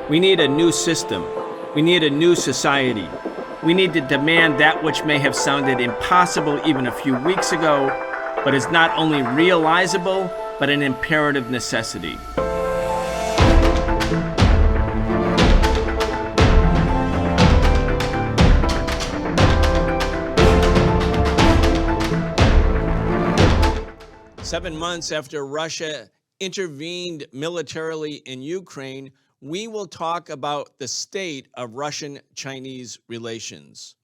We need a new system. We need a new society. We need to demand that which may have sounded impossible even a few weeks ago, but is not only realizable, but an imperative necessity. Seven months after Russia intervened militarily in Ukraine, we will talk about the state of Russian-Chinese relations.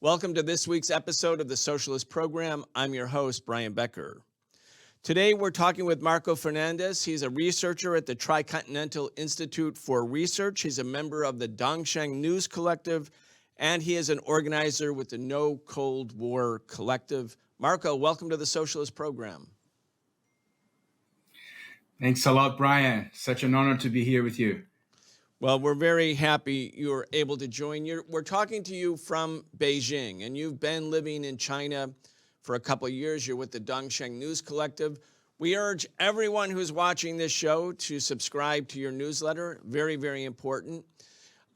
Welcome to this week's episode of the Socialist Program. I'm your host, Brian Becker. Today, we're talking with Marco Fernandes. He's a researcher at the Tricontinental Institute for Research. He's a member of the Dongsheng News Collective, and he is an organizer with the No Cold War Collective. Marco, welcome to the Socialist Program. Thanks a lot, Brian. Such an honor to be here with you. Well, we're very happy you were able to join. We're talking to you from Beijing, and you've been living in China for a couple of years. You're with the Dongsheng News Collective. We urge everyone who's watching this show to subscribe to your newsletter. Very, very important,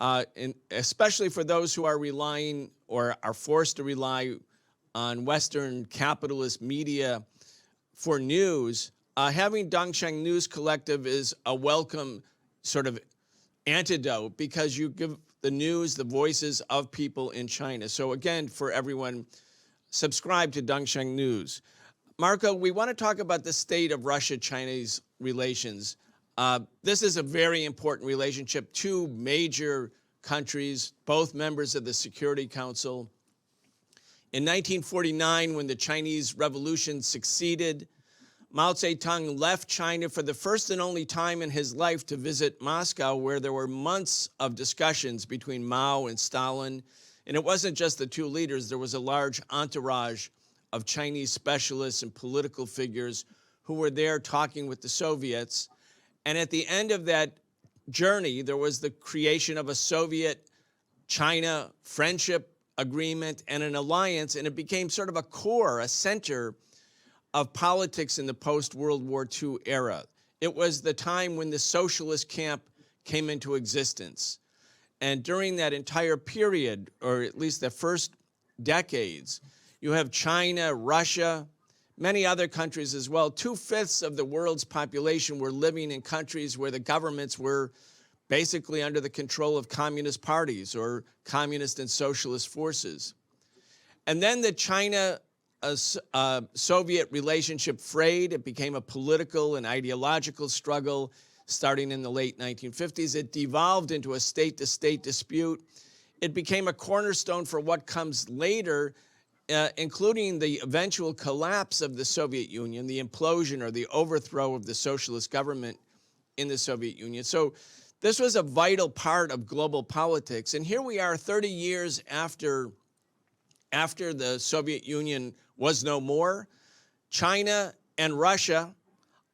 and especially for those who are relying or are forced to rely on Western capitalist media for news. Having Dongsheng News Collective is a welcome sort of antidote because you give the news, the voices of people in China. So again, for everyone, subscribe to Dongsheng News. Marco, we want to talk about the state of Russia-Chinese relations. This is a very important relationship. Two major countries, both members of the Security Council. In 1949, when the Chinese Revolution succeeded, Mao Zedong left China for the first and only time in his life to visit Moscow, where there were months of discussions between Mao and Stalin. And it wasn't just the two leaders. There was a large entourage of Chinese specialists and political figures who were there talking with the Soviets. And at the end of that journey, there was the creation of a Soviet-China friendship agreement and an alliance, and it became sort of a core, a center of politics in the post-World War II era. It was the time when the socialist camp came into existence. And during that entire period, or at least the first decades, you have China, Russia, many other countries as well. 2/5 of the world's population were living in countries where the governments were basically under the control of communist parties or communist and socialist forces. And then the China Soviet relationship frayed. It became a political and ideological struggle starting in the late 1950s. It devolved into a state-to-state dispute. It became a cornerstone for what comes later, including the eventual collapse of the Soviet Union, the implosion or the overthrow of the socialist government in the Soviet Union. So this was a vital part of global politics. And here we are 30 years after the Soviet Union was no more. China and Russia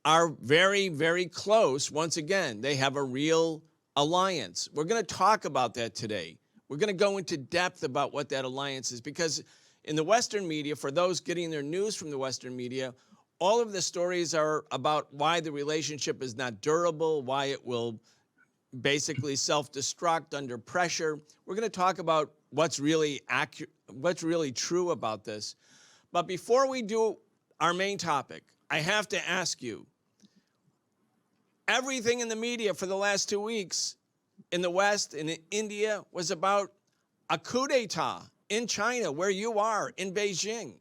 are very, very close. Once again, they have a real alliance. We're going to talk about that today. We're going to go into depth about what that alliance is, because in the Western media, for those getting their news from the Western media, all of the stories are about why the relationship is not durable, why it will basically self-destruct under pressure. We're going to talk about what's really accurate, what's really true about this. But before we do our main topic, I have to ask you, everything in the media for the last 2 weeks in the West and in India was about a coup d'etat in China, where you are, in Beijing,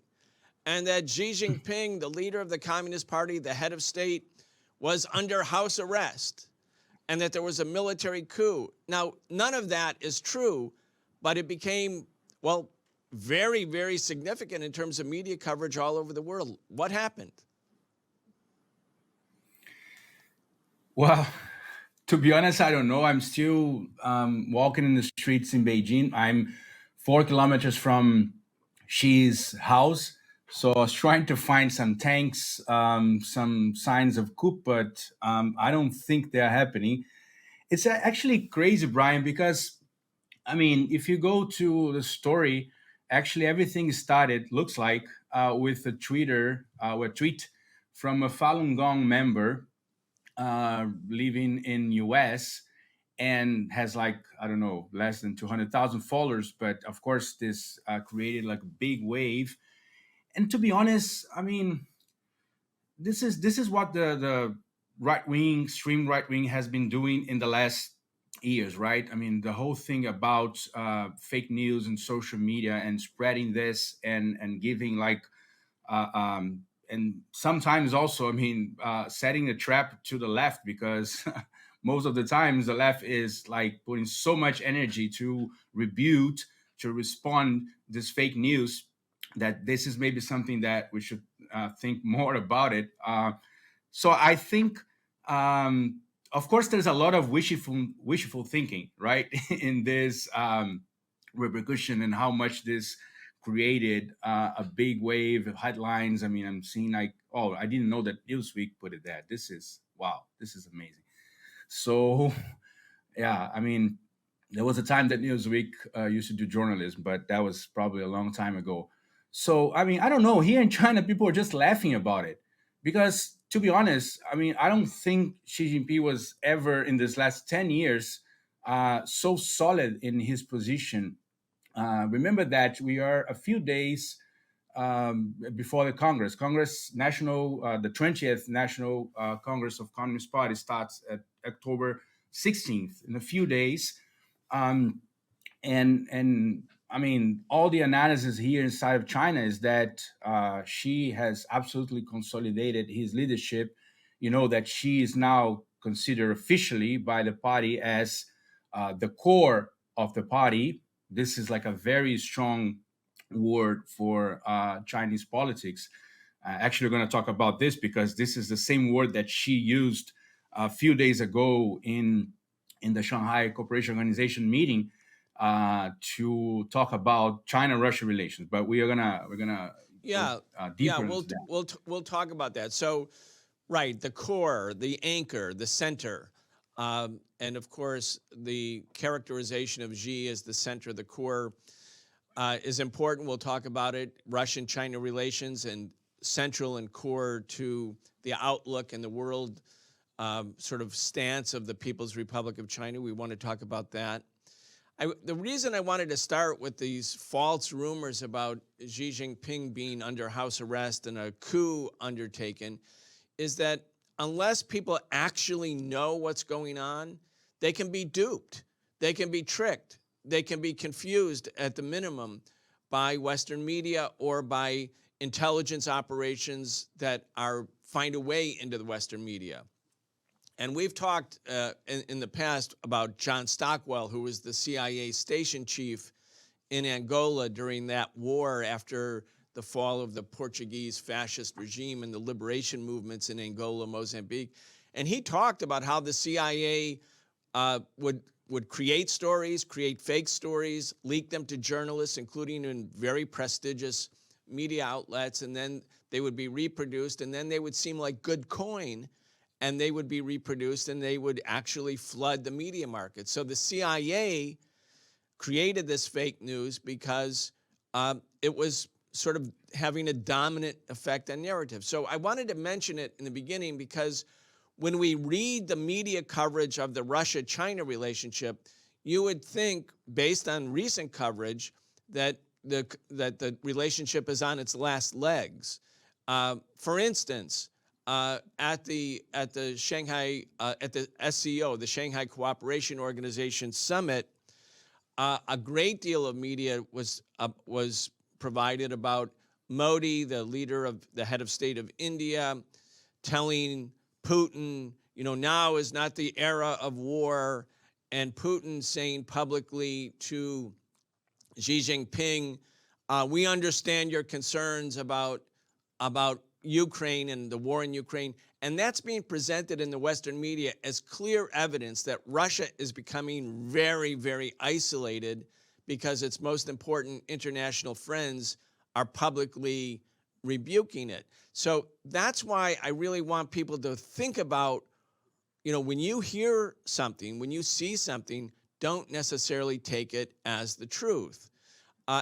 and that Xi Jinping, the leader of the Communist Party, the head of state, was under house arrest, and that there was a military coup. Now, none of that is true, but it became, well, very, very significant in terms of media coverage all over the world. What happened? Well, to be honest, I don't know. I'm still walking in the streets in Beijing. I'm 4 kilometers from Xi's house. So I was trying to find some tanks, some signs of coup, but I don't think they're happening. It's actually crazy, Brian, because, I mean, if you go to the story, actually everything started, looks like, with a tweet from a Falun Gong member living in US, and has like, I don't know, less than 200,000 followers. But of course, this created like a big wave. And to be honest, I mean, this is what the right wing, extreme right wing, has been doing in the last years, right? I mean, the whole thing about fake news and social media and spreading this and giving like and sometimes also, I mean, setting a trap to the left, because most of the times the left is like putting so much energy to rebut, to respond this fake news, that this is maybe something that we should think more about it. So I think, of course, there's a lot of wishful thinking, right, in this repercussion, and how much this created a big wave of headlines. I mean, I'm seeing like, oh, I didn't know that Newsweek put it that. This is wow. This is amazing. So yeah, I mean, there was a time that Newsweek used to do journalism, but that was probably a long time ago. So I mean, I don't know. Here in China, people are just laughing about it, because, to be honest, I mean, I don't think Xi Jinping was ever in this last 10 years so solid in his position. Remember that we are a few days before the the 20th National Congress of Communist Party starts at October 16th, in a few days. Um, and I mean, all the analysis here inside of China is that Xi has absolutely consolidated his leadership. You know that Xi is now considered officially by the party as the core of the party. This is like a very strong word for Chinese politics. Actually, we're going to talk about this, because this is the same word that Xi used a few days ago in the Shanghai Cooperation Organization meeting to talk about China-Russia relations. But we're gonna Yeah, go yeah, deeper into that. we'll talk about that. So, right, the core, the anchor, the center, and of course, the characterization of Xi as the center, the core, is important. We'll talk about it. Russian-China relations, and central and core to the outlook and the world sort of stance of the People's Republic of China. We want to talk about that. The reason I wanted to start with these false rumors about Xi Jinping being under house arrest and a coup undertaken is that unless people actually know what's going on, they can be duped, they can be tricked, they can be confused at the minimum by Western media or by intelligence operations that find a way into the Western media. And we've talked in the past about John Stockwell, who was the CIA station chief in Angola during that war after the fall of the Portuguese fascist regime and the liberation movements in Angola, Mozambique. And he talked about how the CIA would create stories, create fake stories, leak them to journalists, including in very prestigious media outlets, and then they would be reproduced, and then they would seem like good coin, and they would be reproduced, and they would actually flood the media market. So the CIA created this fake news because it was sort of having a dominant effect on narrative. So I wanted to mention it in the beginning because when we read the media coverage of the Russia-China relationship, you would think, based on recent coverage, that the relationship is on its last legs. For instance, at the Shanghai at the SCO, the Shanghai Cooperation Organization Summit, a great deal of media was provided about Modi, the head of state of India, telling Putin, now is not the era of war, and Putin saying publicly to Xi Jinping, we understand your concerns about Ukraine and the war in Ukraine. And that's being presented in the Western media as clear evidence that Russia is becoming very, very isolated because its most important international friends are publicly rebuking it. So that's why I really want people to think about, when you hear something, when you see something, don't necessarily take it as the truth.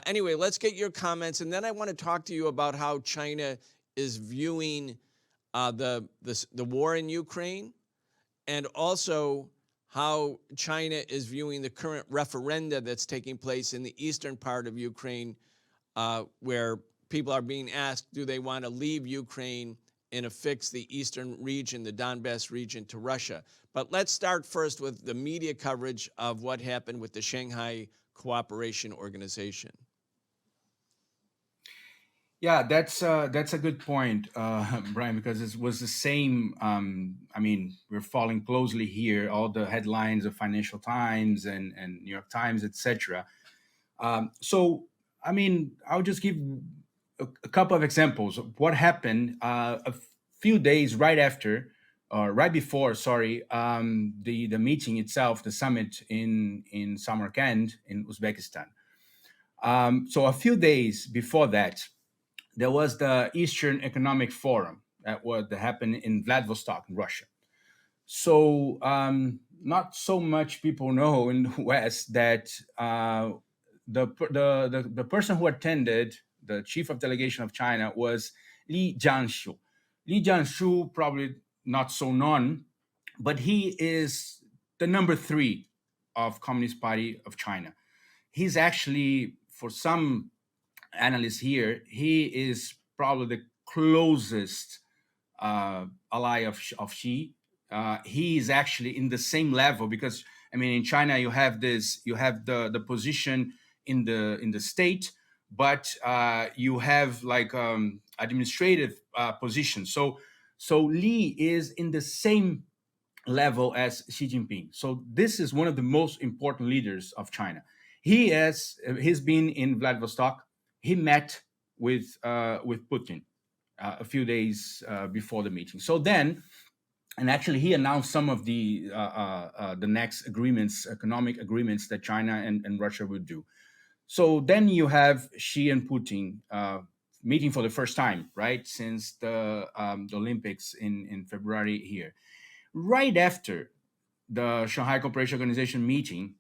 Anyway, let's get your comments, and then I want to talk to you about how China is viewing the war in Ukraine, and also how China is viewing the current referenda that's taking place in the eastern part of Ukraine, where people are being asked, do they want to leave Ukraine and affix the eastern region, the Donbass region, to Russia? But let's start first with the media coverage of what happened with the Shanghai Cooperation Organization. Yeah, that's a good point, Brian, because it was the same. I mean, we're following closely here all the headlines of Financial Times and New York Times, etc. So, I mean, I'll just give a couple of examples of what happened a few days right after, or right before, sorry, the meeting itself, the summit in Samarkand in Uzbekistan. So a few days before that, there was the Eastern Economic Forum that happened in Vladivostok, in Russia. So not so much people know in the West that the person who attended, the chief of delegation of China, was Li Jianshu. Li Jianshu, probably not so known, but he is the number 3 of Communist Party of China. He's actually, for some analysts here, he is probably the closest ally of Xi. He is actually in the same level because, I mean, in China you have the position in the state, but you have like administrative position. So Li is in the same level as Xi Jinping. So this is one of the most important leaders of China. He's been in Vladivostok. He met with Putin a few days before the meeting. So then, and actually, he announced some of the next agreements, economic agreements that China and Russia would do. So then you have Xi and Putin meeting for the first time, right, since the Olympics in February here. Right after the Shanghai Cooperation Organization meeting,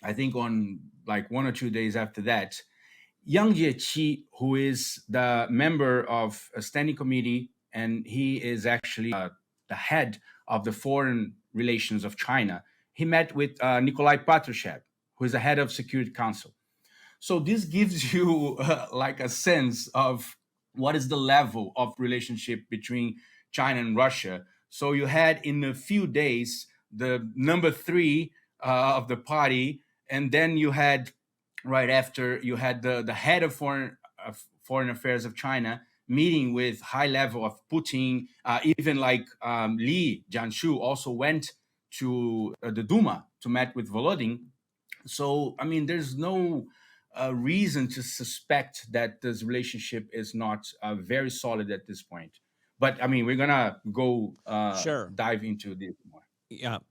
I think on like 1 or 2 days after that, Yang Jieqi, who is the member of a standing committee, and he is actually the head of the foreign relations of China, he met with Nikolai Patrushev, who is the head of Security Council. So this gives you like a sense of what is the level of relationship between China and Russia. So you had in a few days the number 3 of the party, and then you had right after you had the head of foreign affairs of China meeting with high level of Putin. Even like Li Jianshu also went to the Duma to meet with Volodin. So I mean, there's no reason to suspect that this relationship is not very solid at this point. But I mean, we're gonna go Sure. dive into this more.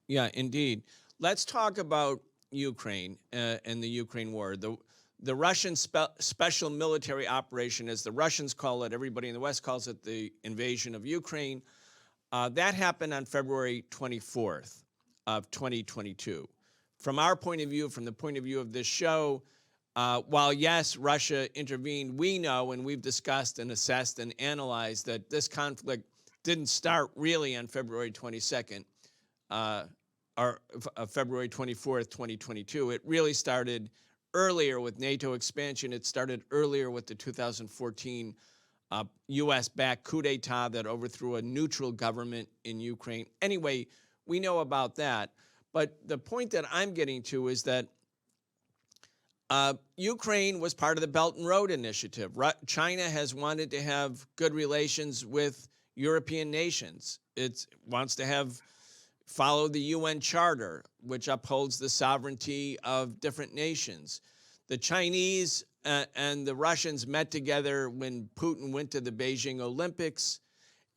Yeah, indeed. Let's talk about Ukraine and the Ukraine war. The Russian special military operation, as the Russians call it, everybody in the West calls it the invasion of Ukraine. That happened on February 24th of 2022. From our point of view, from the point of view of this show, while yes, Russia intervened, we know, and we've discussed and assessed and analyzed, that this conflict didn't start really on February 22nd. Or February 24th, 2022. It really started earlier with NATO expansion. It started earlier with the 2014 U.S.-backed coup d'etat that overthrew a neutral government in Ukraine. Anyway, we know about that. But the point that I'm getting to is that Ukraine was part of the Belt and Road Initiative. China has wanted to have good relations with European nations. It wants to follow the UN Charter, which upholds the sovereignty of different nations. The Chinese and the Russians met together when Putin went to the Beijing Olympics,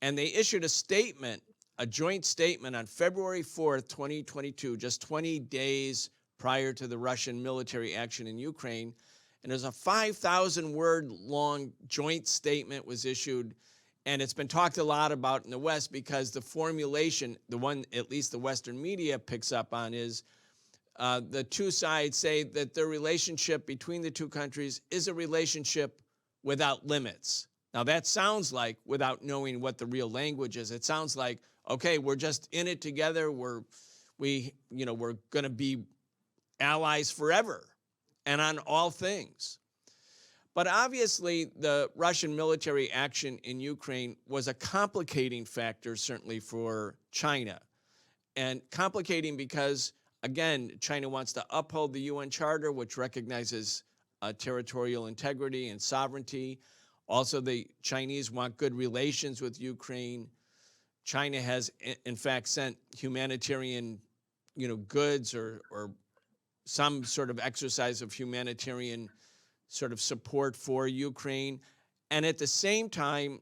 and they issued a statement, a joint statement on February 4th, 2022, just 20 days prior to the Russian military action in Ukraine. And there's a 5,000-word long joint statement was issued. And it's been talked a lot about in the West because the formulation, the one at least the Western media picks up on, is the two sides say that the relationship between the two countries is a relationship without limits. Now that sounds like, without knowing what the real language is, it sounds like, okay, we're just in it together. we're going to be allies forever and on all things. But obviously, the Russian military action in Ukraine was a complicating factor, certainly for China. And complicating because, again, China wants to uphold the UN Charter, which recognizes territorial integrity and sovereignty. Also, the Chinese want good relations with Ukraine. China has, in fact, sent humanitarian, goods or some sort of exercise of humanitarian sort of support for Ukraine. And at the same time,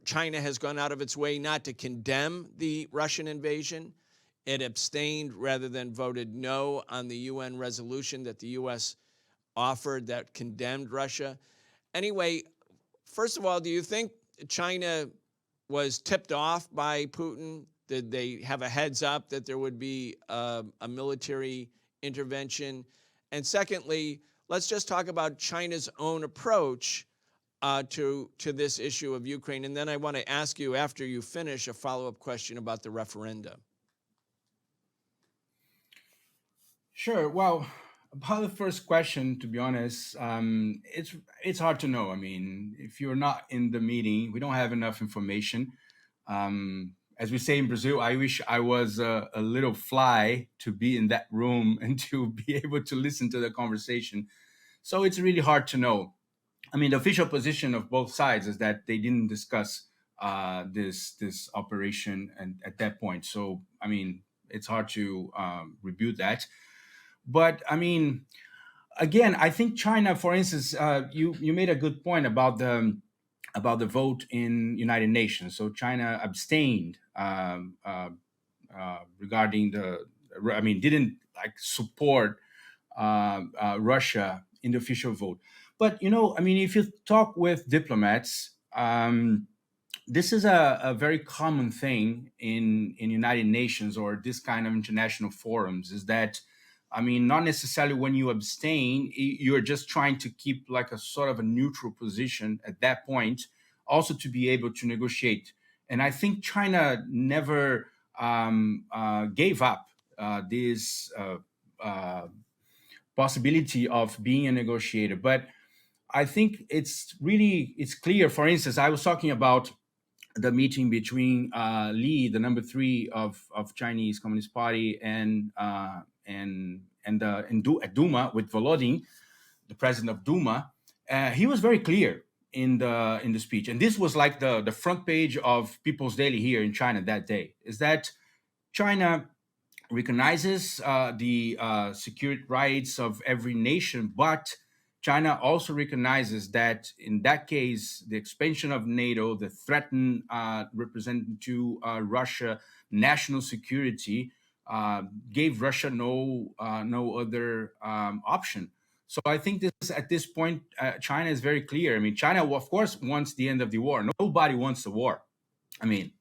China has gone out of its way not to condemn the Russian invasion. It abstained rather than voted no on the UN resolution that the U.S. offered that condemned Russia. Anyway, first of all, do you think China was tipped off by Putin? Did they have a heads up that there would be a military intervention? And secondly, let's just talk about China's own approach to this issue of Ukraine. And then I want to ask you, after you finish, a follow-up question about the referenda. Sure. Well, about the first question, to be honest, it's hard to know. I mean, if you're not in the meeting, we don't have enough information. As we say in Brazil, I wish I was a little fly to be in that room and to be able to listen to the conversation. So it's really hard to know. I mean, the official position of both sides is that they didn't discuss this operation at that point. So, I mean, it's hard to rebuke that. But I mean, again, I think China, for instance, you made a good point about the vote in United Nations. So China abstained regarding didn't like support Russia in the official vote. But I mean, if you talk with diplomats, this is a very common thing in United Nations or this kind of international forums. Is that, I mean, not necessarily when you abstain, you're just trying to keep like a sort of a neutral position at that point, also to be able to negotiate. And I think China never gave up this possibility of being a negotiator. But I think it's clear. For instance, I was talking about the meeting between Li, the number 3 of Chinese Communist Party, and at Duma with Volodin, the president of Duma. He was very clear in the speech, and this was like the front page of People's Daily here in China that day. Is that China recognizes the security rights of every nation, but China also recognizes that in that case, the expansion of NATO, the threat represented to Russia national security, gave Russia no other option. So I think at this point, China is very clear. I mean, China, of course, wants the end of the war. Nobody wants the war. I mean,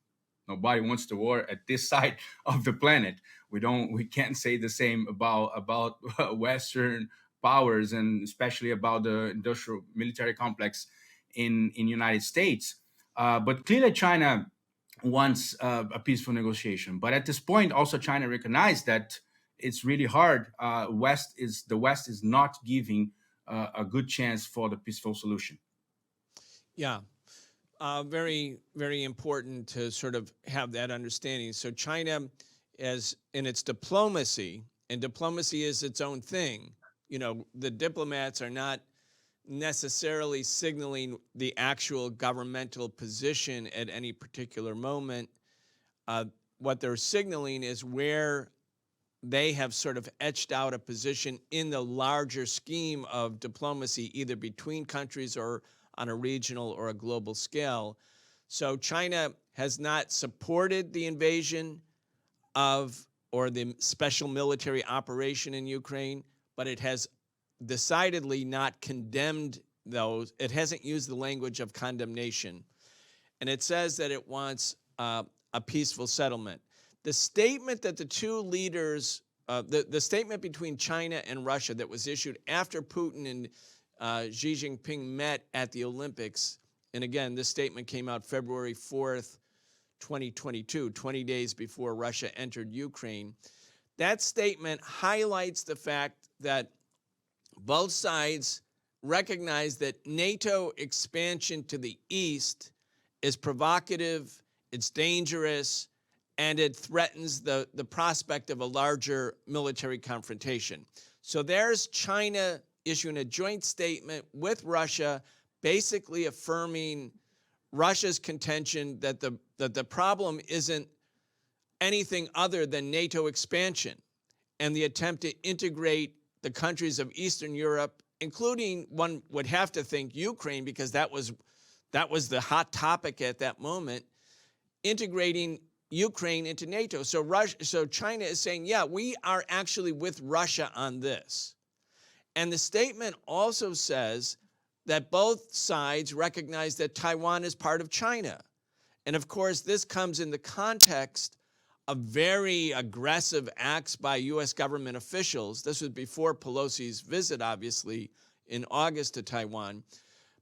nobody wants the war at this side of the planet. We can't say the same about Western powers, and especially about the industrial military complex in United States. But clearly China wants a peaceful negotiation. But at this point, also China recognized that it's really hard. The West is not giving a good chance for the peaceful solution. Yeah. Very, very important to sort of have that understanding. So China, as in its diplomacy, and diplomacy is its own thing, the diplomats are not necessarily signaling the actual governmental position at any particular moment. What they're signaling is where they have sort of etched out a position in the larger scheme of diplomacy, either between countries or on a regional or a global scale. So China has not supported the invasion or the special military operation in Ukraine, but it has decidedly not condemned those. It hasn't used the language of condemnation. And it says that it wants a peaceful settlement. The statement that the two leaders, the statement between China and Russia that was issued after Putin and Xi Jinping met at the Olympics, and again, this statement came out February 4th, 2022, 20 days before Russia entered Ukraine. That statement highlights the fact that both sides recognize that NATO expansion to the east is provocative, it's dangerous, and it threatens the prospect of a larger military confrontation. So there's China issuing a joint statement with Russia, basically affirming Russia's contention that the problem isn't anything other than NATO expansion and the attempt to integrate the countries of Eastern Europe, including, one would have to think, Ukraine, because that was the hot topic at that moment, integrating Ukraine into NATO. So China is saying, yeah, we are actually with Russia on this. And the statement also says that both sides recognize that Taiwan is part of China. And of course, this comes in the context of very aggressive acts by U.S. government officials. This was before Pelosi's visit, obviously, in August to Taiwan.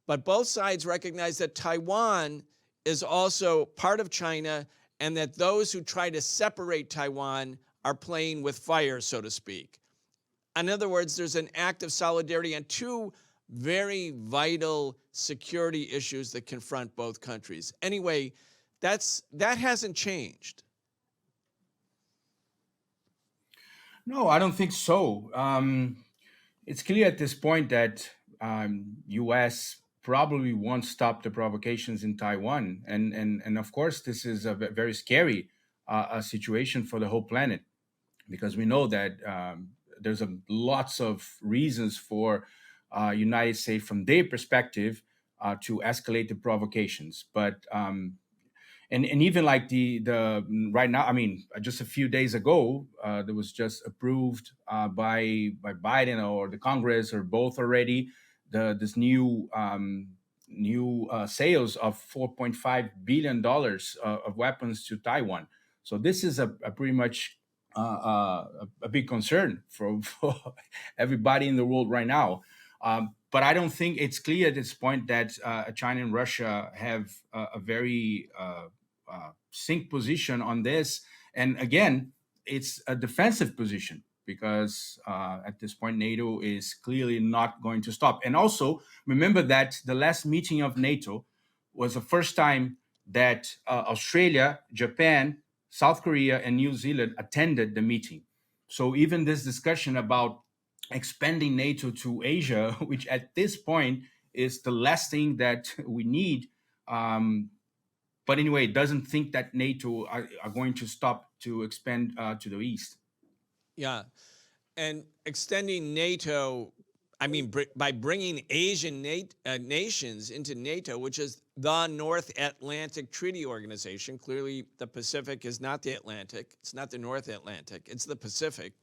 But both sides recognize that Taiwan is also part of China and that those who try to separate Taiwan are playing with fire, so to speak. In other words, there's an act of solidarity on two very vital security issues that confront both countries. Anyway, that hasn't changed. No, I don't think so. It's clear at this point that U.S. probably won't stop the provocations in Taiwan, and of course, this is a very scary situation for the whole planet, because we know that there's lots of reasons for United States, from their perspective, to escalate the provocations, but. And even like the right now, I mean, just a few days ago, there was just approved by Biden or the Congress or both already this new sales of $4.5 billion of weapons to Taiwan. So this is a pretty much a big concern for everybody in the world right now. But I don't think it's clear at this point that China and Russia have a very sync position on this. And again, it's a defensive position because at this point, NATO is clearly not going to stop. And also remember that the last meeting of NATO was the first time that Australia, Japan, South Korea, and New Zealand attended the meeting. So even this discussion about expanding NATO to Asia, which at this point is the last thing that we need, but anyway, it doesn't think that NATO are going to stop to expand to the east. Yeah, and extending NATO, I mean, by bringing Asian nations into NATO, which is the North Atlantic Treaty Organization. Clearly, the Pacific is not the Atlantic. It's not the North Atlantic. It's the Pacific.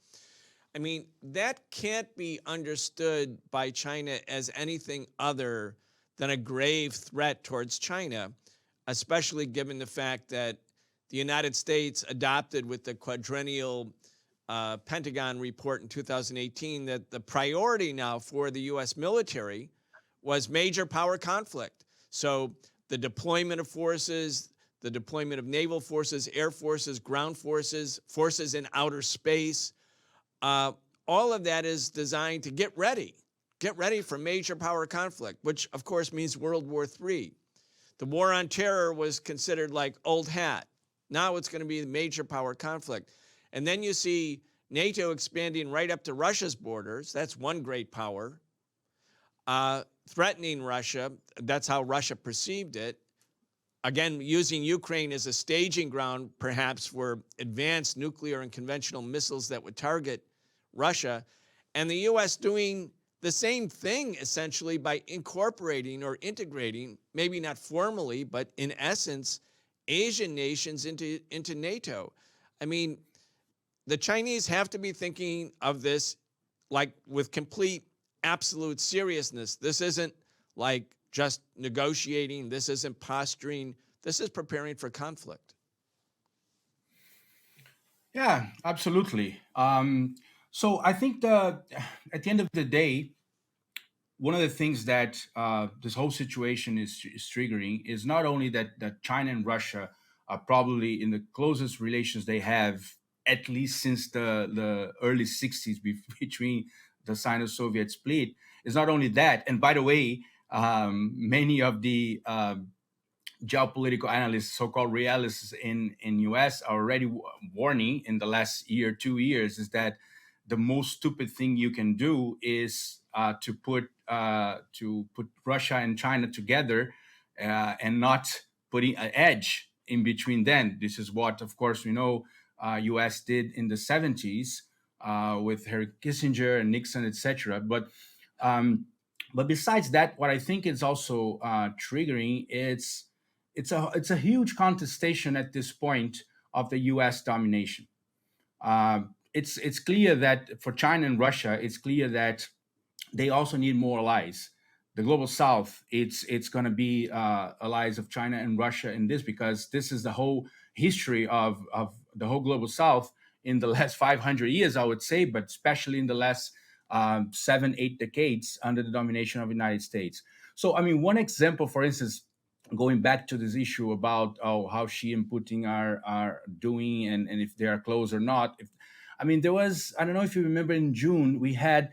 I mean, that can't be understood by China as anything other than a grave threat towards China, especially given the fact that the United States adopted with the quadrennial Pentagon report in 2018 that the priority now for the U.S. military was major power conflict. So the deployment of forces, the deployment of naval forces, air forces, ground forces, forces in outer space, all of that is designed to get ready for major power conflict, which of course means World War III. The war on terror was considered like old hat. Now it's going to be the major power conflict. And then you see NATO expanding right up to Russia's borders. That's one great power. Threatening Russia. That's how Russia perceived it. Again, using Ukraine as a staging ground, perhaps, for advanced nuclear and conventional missiles that would target Russia. And the U.S. doing the same thing, essentially, by incorporating or integrating, maybe not formally, but in essence, Asian nations into NATO. I mean, the Chinese have to be thinking of this like with complete, absolute seriousness. This isn't like just negotiating. This isn't posturing. This is preparing for conflict. Yeah, absolutely. So I think at the end of the day, one of the things that this whole situation is triggering is not only that China and Russia probably in the closest relations they have, at least since the early 60s, between the Sino-Soviet split. It's not only that, and by the way, many of the geopolitical analysts, so-called realists in US, are already warning in the last year, 2 years, is that the most stupid thing you can do is to put Russia and China together and not putting an edge in between them. This is what, of course, we know US did in the 70s with Henry Kissinger and Nixon, etc. But besides that, what I think is also triggering, it's a huge contestation at this point of the U.S. domination. It's clear that for China and Russia, it's clear that they also need more allies. The global South, it's going to be allies of China and Russia in this, because this is the whole history of the whole global South in the last 500 years, I would say, but especially in the last 7, 8 decades under the domination of the United States. So, I mean, one example, for instance, going back to this issue about how Xi and Putin are doing, and if they are close or not. I mean, there was, I don't know if you remember, in June, we had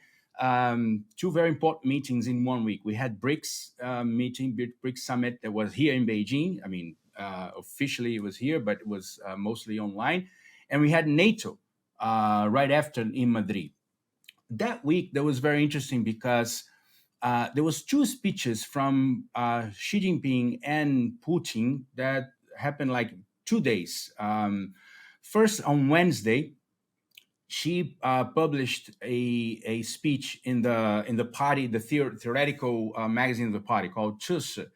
two very important meetings in 1 week. We had BRICS meeting, BRICS summit that was here in Beijing. I mean, officially it was here, but it was mostly online. And we had NATO right after in Madrid. That week, that was very interesting because there was two speeches from Xi Jinping and Putin that happened like 2 days. First, on Wednesday, Xi published a speech in the party, the theoretical magazine of the party called 知识.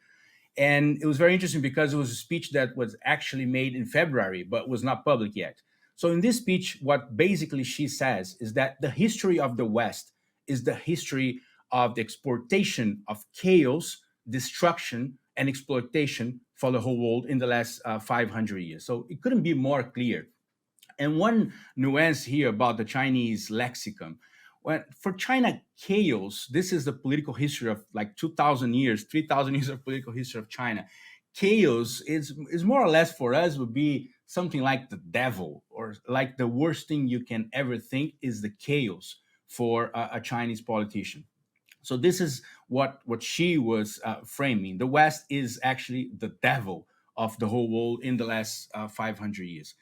And it was very interesting because it was a speech that was actually made in February, but was not public yet. So in this speech, what basically Xi says is that the history of the West is the history of the exportation of chaos, destruction, and exploitation for the whole world in the last 500 years. So it couldn't be more clear. And one nuance here about the Chinese lexicon. When, for China, chaos, this is the political history of like 2,000 years, 3,000 years of political history of China. Chaos is more or less for us would be something like the devil, or like the worst thing you can ever think is the chaos for a Chinese politician. So this is what Xi was framing. The West is actually the devil of the whole world in the last 500 years.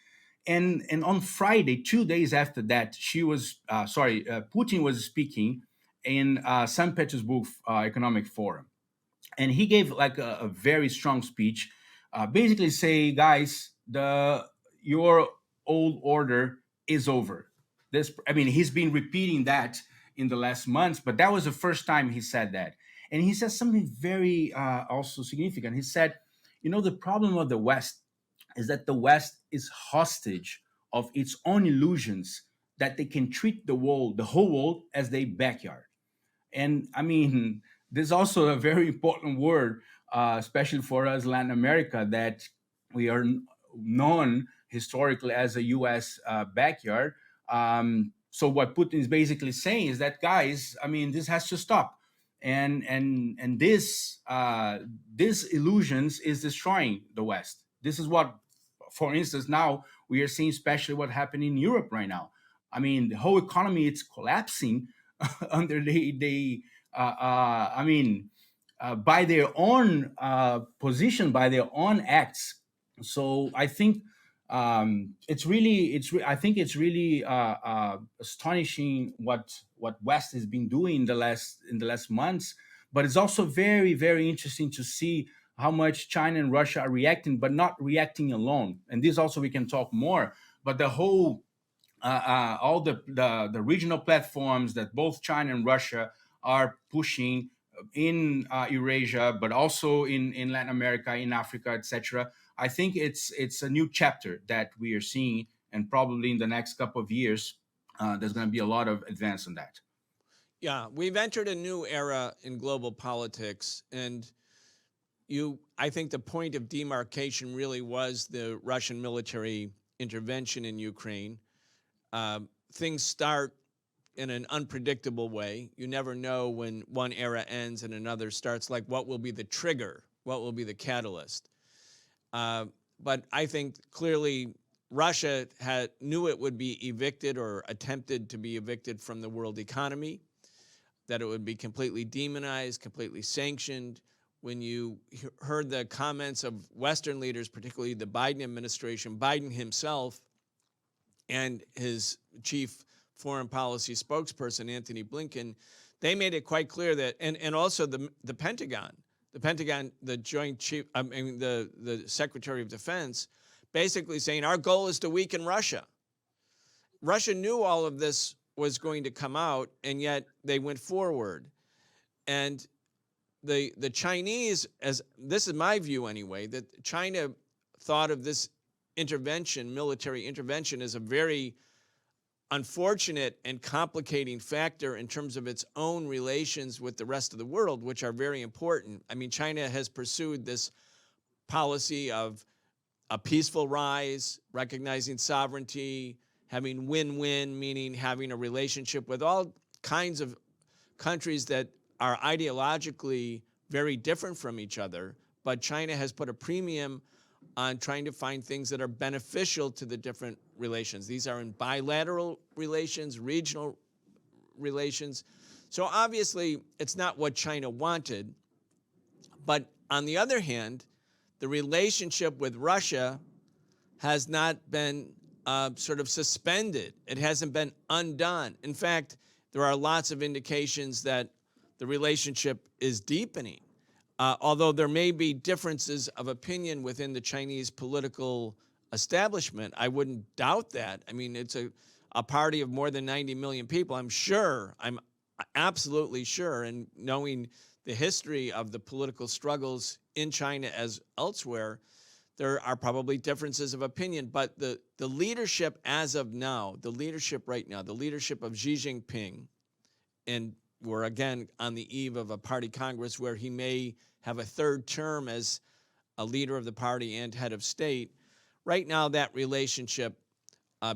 And on Friday, 2 days after that, Putin was speaking in St. Petersburg Economic Forum, and he gave like a very strong speech, basically say, guys, your old order is over. I mean, he's been repeating that in the last months, but that was the first time he said that. And he said something very also significant. He said, the problem of the West is that the West is hostage of its own illusions that they can treat the whole world, as their backyard. And I mean, there's also a very important word, especially for us Latin America, that we are known historically as a U.S. Backyard. So what Putin is basically saying is that, guys, I mean, this has to stop, and this illusions is destroying the West. This is what, for instance, now we are seeing, especially what happened in Europe right now. I mean, the whole economy is collapsing under by their own position, by their own acts. So I think it's really astonishing what West has been doing in the last months. But it's also very, very interesting to see how much China and Russia are reacting, but not reacting alone. And this also we can talk more. But the whole all the regional platforms that both China and Russia are pushing in Eurasia, but also in Latin America, in Africa, etc. I think it's a new chapter that we are seeing, and probably in the next couple of years, there's going to be a lot of advance on that. Yeah, we've entered a new era in global politics, and I think the point of demarcation really was the Russian military intervention in Ukraine. Things start in an unpredictable way. You never know when one era ends and another starts, like what will be the trigger, what will be the catalyst. but I think clearly Russia knew it would be evicted or attempted to be evicted from the world economy, that it would be completely demonized, completely sanctioned. When you heard the comments of Western leaders, particularly the Biden administration, Biden himself and his chief foreign policy spokesperson, Anthony Blinken, they made it quite clear that, and also the Pentagon, the joint chief, the Secretary of Defense, basically saying our goal is to weaken Russia. Russia knew all of this was going to come out, and yet they went forward. And the Chinese, as this is my view anyway, that China thought of this intervention, military intervention, as a very unfortunate and complicating factor in terms of its own relations with the rest of the world, which are very important. I mean, China has pursued this policy of a peaceful rise, recognizing sovereignty, having win-win, meaning having a relationship with all kinds of countries that are ideologically very different from each other. But China has put a premium on trying to find things that are beneficial to the different relations. These are in bilateral relations, regional relations. So obviously, it's not what China wanted. But on the other hand, the relationship with Russia has not been sort of suspended. It hasn't been undone. In fact, there are lots of indications that the relationship is deepening. Although there may be differences of opinion within the Chinese political establishment, I wouldn't doubt that. I mean, it's a party of more than 90 million people. I'm absolutely sure, and knowing the history of the political struggles in China as elsewhere, there are probably differences of opinion. But the leadership as of now, the leadership right now, the leadership of Xi Jinping, and we're again on the eve of a party congress where he may have a third term as a leader of the party and head of state. Right now, that relationship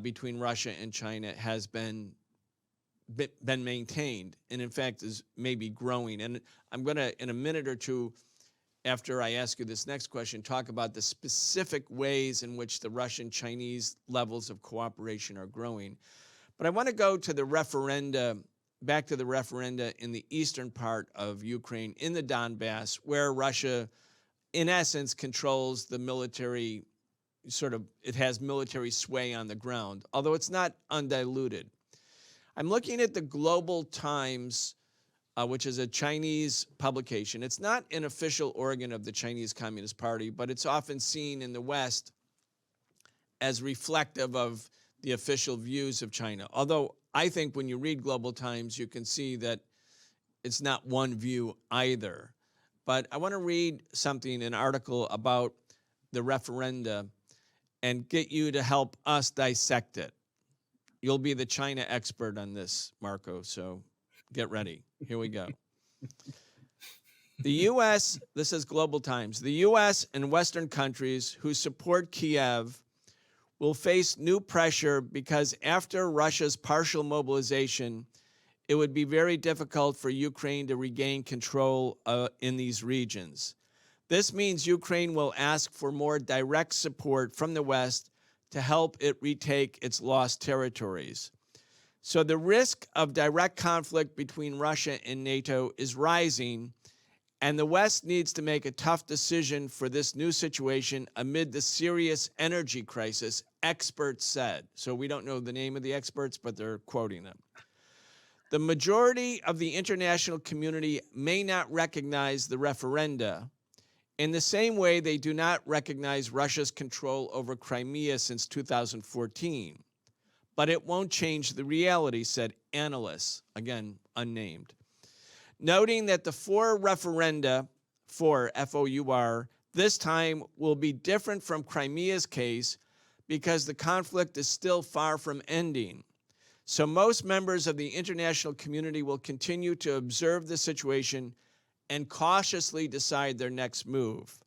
between Russia and China has been maintained, and in fact is maybe growing. And I'm going to, in a minute or two, after I ask you this next question, talk about the specific ways in which the Russian-Chinese levels of cooperation are growing. But I want to go to the referenda, back to the referenda in the eastern part of Ukraine, in the Donbass, where Russia, in essence, controls the military, it has military sway on the ground, although it's not undiluted. I'm looking at the Global Times, which is a Chinese publication. It's not an official organ of the Chinese Communist Party, but it's often seen in the West as reflective of the official views of China. Although I think when you read Global Times, you can see that it's not one view either. But I want to read something, an article about the referenda, and get you to help us dissect it. You'll be the China expert on this, Marco, so get ready. Here we go. The U.S., this is Global Times, the U.S. and Western countries who support Kiev will face new pressure because after Russia's partial mobilization, it would be very difficult for Ukraine to regain control in these regions. This means Ukraine will ask for more direct support from the West to help it retake its lost territories. So the risk of direct conflict between Russia and NATO is rising, and the West needs to make a tough decision for this new situation amid the serious energy crisis, experts said. So we don't know the name of the experts, but they're quoting them. The majority of the international community may not recognize the referenda in the same way they do not recognize Russia's control over Crimea since 2014. But it won't change the reality, said analysts, again, unnamed. Noting that the four referenda, F-O-U-R, this time will be different from Crimea's case because the conflict is still far from ending. So most members of the international community will continue to observe the situation and cautiously decide their next move.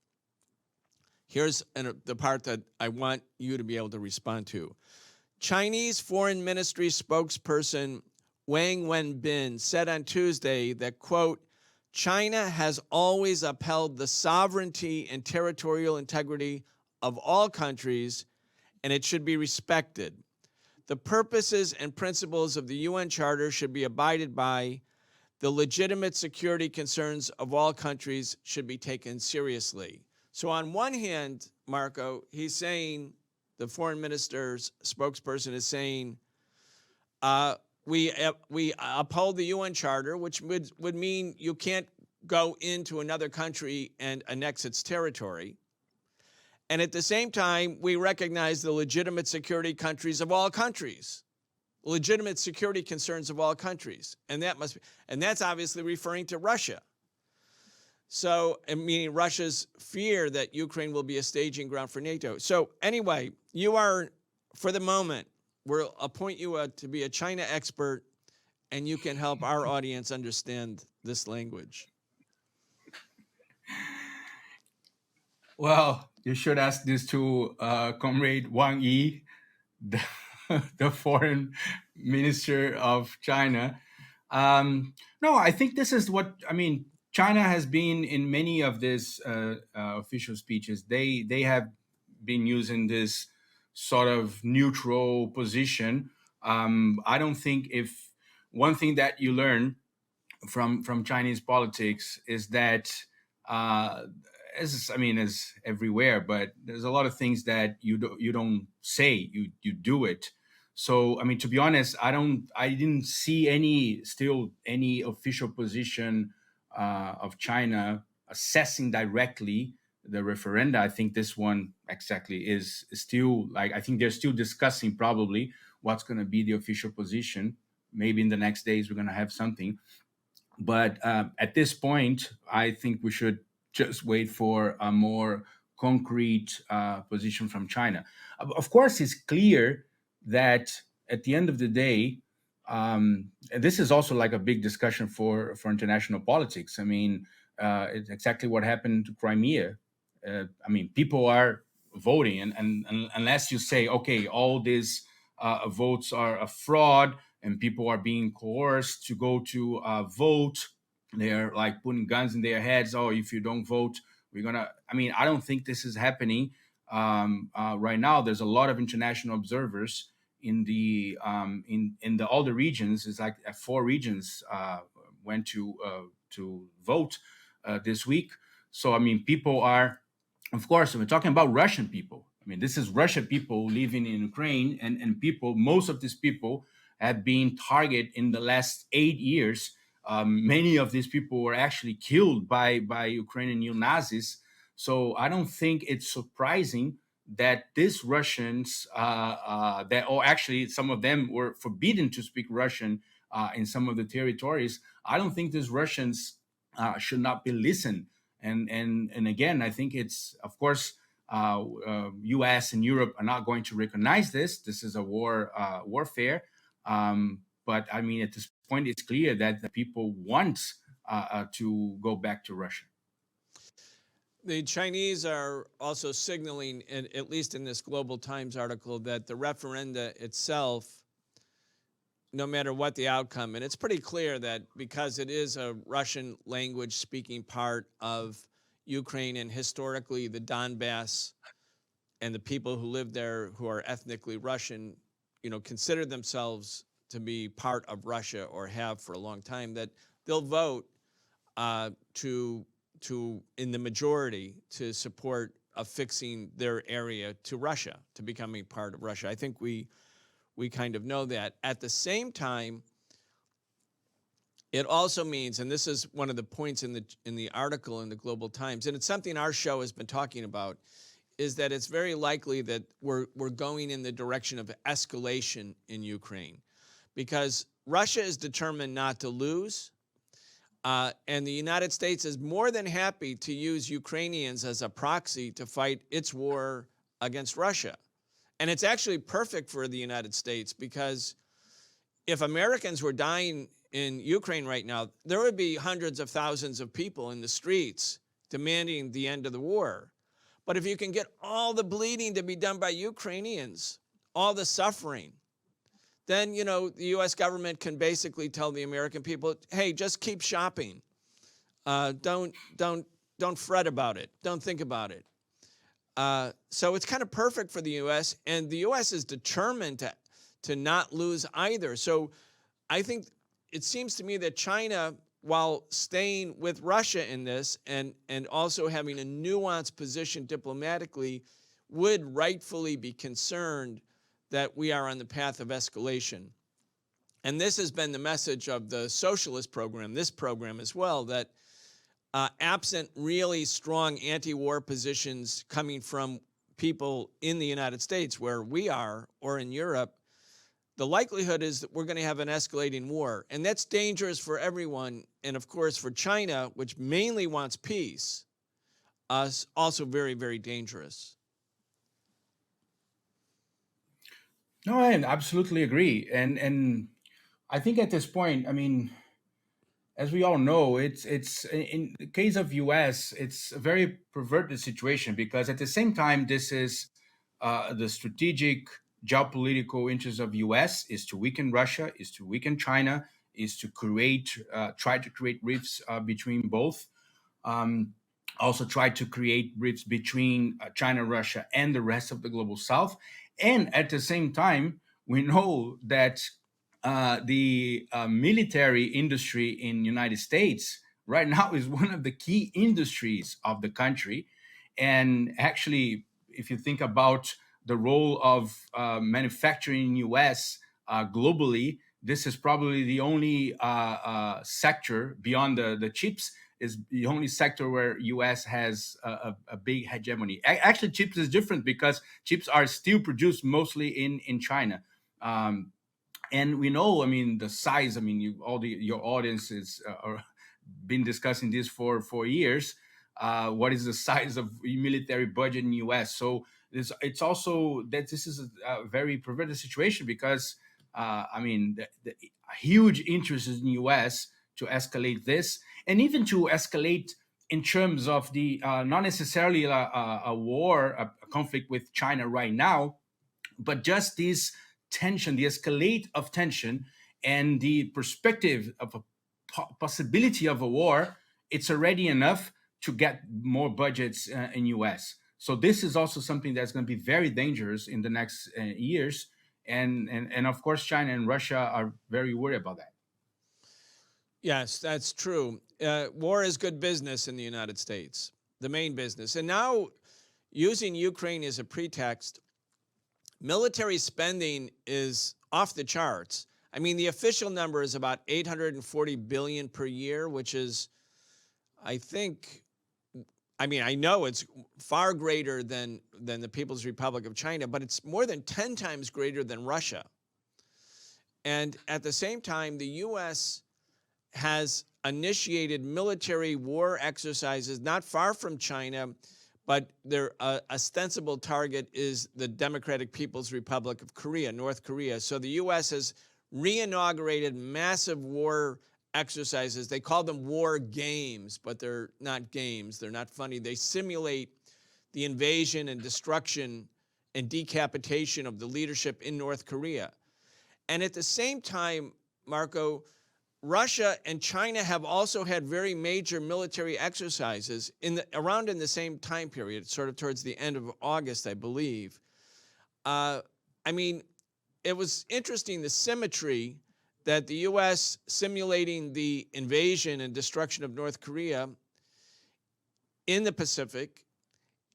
Here's the part that I want you to be able to respond to. Chinese Foreign Ministry spokesperson Wang Wenbin said on Tuesday that, quote, China has always upheld the sovereignty and territorial integrity of all countries, and it should be respected. The purposes and principles of the UN Charter should be abided by. The legitimate security concerns of all countries should be taken seriously. So on one hand, Marco, he's saying, the foreign minister's spokesperson is saying, we uphold the UN Charter, which would mean you can't go into another country and annex its territory. And at the same time, we recognize the legitimate security countries of all countries, legitimate security concerns of all countries. And that's obviously referring to Russia. So, meaning Russia's fear that Ukraine will be a staging ground for NATO. So anyway, you are, for the moment, we'll appoint you to be a China expert, and you can help our audience understand this language. Well, you should ask this to Comrade Wang Yi, the foreign minister of China. No, I think this is what, I mean, China has been in many of these official speeches. They have been using this sort of neutral position. I don't think if one thing that you learn from Chinese politics is that as everywhere, but there's a lot of things that you don't say, you do it. So I mean, to be honest, I didn't see any official position of China assessing directly the referenda. I think this one exactly is still, like, I think they're still discussing probably what's going to be the official position. Maybe in the next days we're going to have something. But at this point, I think we should just wait for a more concrete position from China. Of course, it's clear that at the end of the day, and this is also like a big discussion for international politics. I mean, it's exactly what happened to Crimea. I mean, people are voting, and unless you say, okay, all these votes are a fraud, and people are being coerced to go to vote. They're like putting guns in their heads. Oh, if you don't vote, we're gonna. I mean, I don't think this is happening right now. There's a lot of international observers in the all the regions. It's like 4 regions went to vote this week. So I mean, people are, of course, we're talking about Russian people. I mean, this is Russian people living in Ukraine, and people. Most of these people have been targeted in the last 8 years. Many of these people were actually killed by Ukrainian neo-Nazis. So I don't think it's surprising that these Russians, or actually some of them were forbidden to speak Russian in some of the territories. I don't think these Russians should not be listened. And again, I think it's, of course, U.S. and Europe are not going to recognize this. This is a warfare. But I mean, at this point, it's clear that the people want to go back to Russia. The Chinese are also signaling, at least in this Global Times article, that the referenda itself, no matter what the outcome, and it's pretty clear that because it is a Russian language speaking part of Ukraine, and historically the Donbass and the people who live there who are ethnically Russian, consider themselves to be part of Russia or have for a long time, that they'll vote in the majority to support affixing their area to Russia, to becoming part of Russia. I think we kind of know that. At the same time, it also means, and this is one of the points in the article in the Global Times, and it's something our show has been talking about, is that it's very likely that we're going in the direction of escalation in Ukraine, because Russia is determined not to lose, and the United States is more than happy to use Ukrainians as a proxy to fight its war against Russia. And it's actually perfect for the United States, because if Americans were dying in Ukraine right now, there would be hundreds of thousands of people in the streets demanding the end of the war. But if you can get all the bleeding to be done by Ukrainians, all the suffering, then, the U.S. government can basically tell the American people, hey, just keep shopping. Don't fret about it. Don't think about it. So it's kind of perfect for the U.S., and the U.S. is determined to not lose either. So I think it seems to me that China, while staying with Russia in this and also having a nuanced position diplomatically, would rightfully be concerned that we are on the path of escalation. And this has been the message of the Socialist program, this program as well, that absent really strong anti-war positions coming from people in the United States where we are, or in Europe, the likelihood is that we're going to have an escalating war. And that's dangerous for everyone. And of course, for China, which mainly wants peace, also very, very dangerous. No, I absolutely agree. And I think at this point, I mean, as we all know, it's in the case of U.S., it's a very perverted situation because at the same time, this is the strategic geopolitical interest of U.S. is to weaken Russia, is to weaken China, is to try to create rifts between both. Um, Also try to create rifts between China, Russia, and the rest of the global South. And at the same time, we know that the military industry in United States right now is one of the key industries of the country. And actually, if you think about the role of manufacturing in US globally, this is probably the only sector beyond the chips, is the only sector where US has a big hegemony. Actually, chips is different because chips are still produced mostly in China. Um, and we know, I mean, the size. I mean, your audience is are been discussing this for years. What is the size of military budget in U.S.? So it's also that this is a very perverted situation because I mean, the huge interest in U.S. to escalate this, and even to escalate in terms of the not necessarily a war, a conflict with China right now, but just this tension, the escalate of tension, and the perspective of a possibility of a war, it's already enough to get more budgets in US. So this is also something that's going to be very dangerous in the next years, and of course China and Russia are very worried about that. Yes, that's true. War is good business in the United States, the main business. And now, using Ukraine as a pretext, military spending is off the charts. I mean, the official number is about 840 billion per year, which is, I know it's far greater than the People's Republic of China, but it's more than 10 times greater than Russia. And at the same time, the U.S. has initiated military war exercises not far from China, but their ostensible target is the Democratic People's Republic of Korea, North Korea. So the U.S. has re-inaugurated massive war exercises. They call them war games, but they're not games. They're not funny. They simulate the invasion and destruction and decapitation of the leadership in North Korea. And at the same time, Marco, Russia and China have also had very major military exercises around in the same time period, sort of towards the end of August, I believe. I mean, it was interesting, the symmetry that the U.S. simulating the invasion and destruction of North Korea in the Pacific,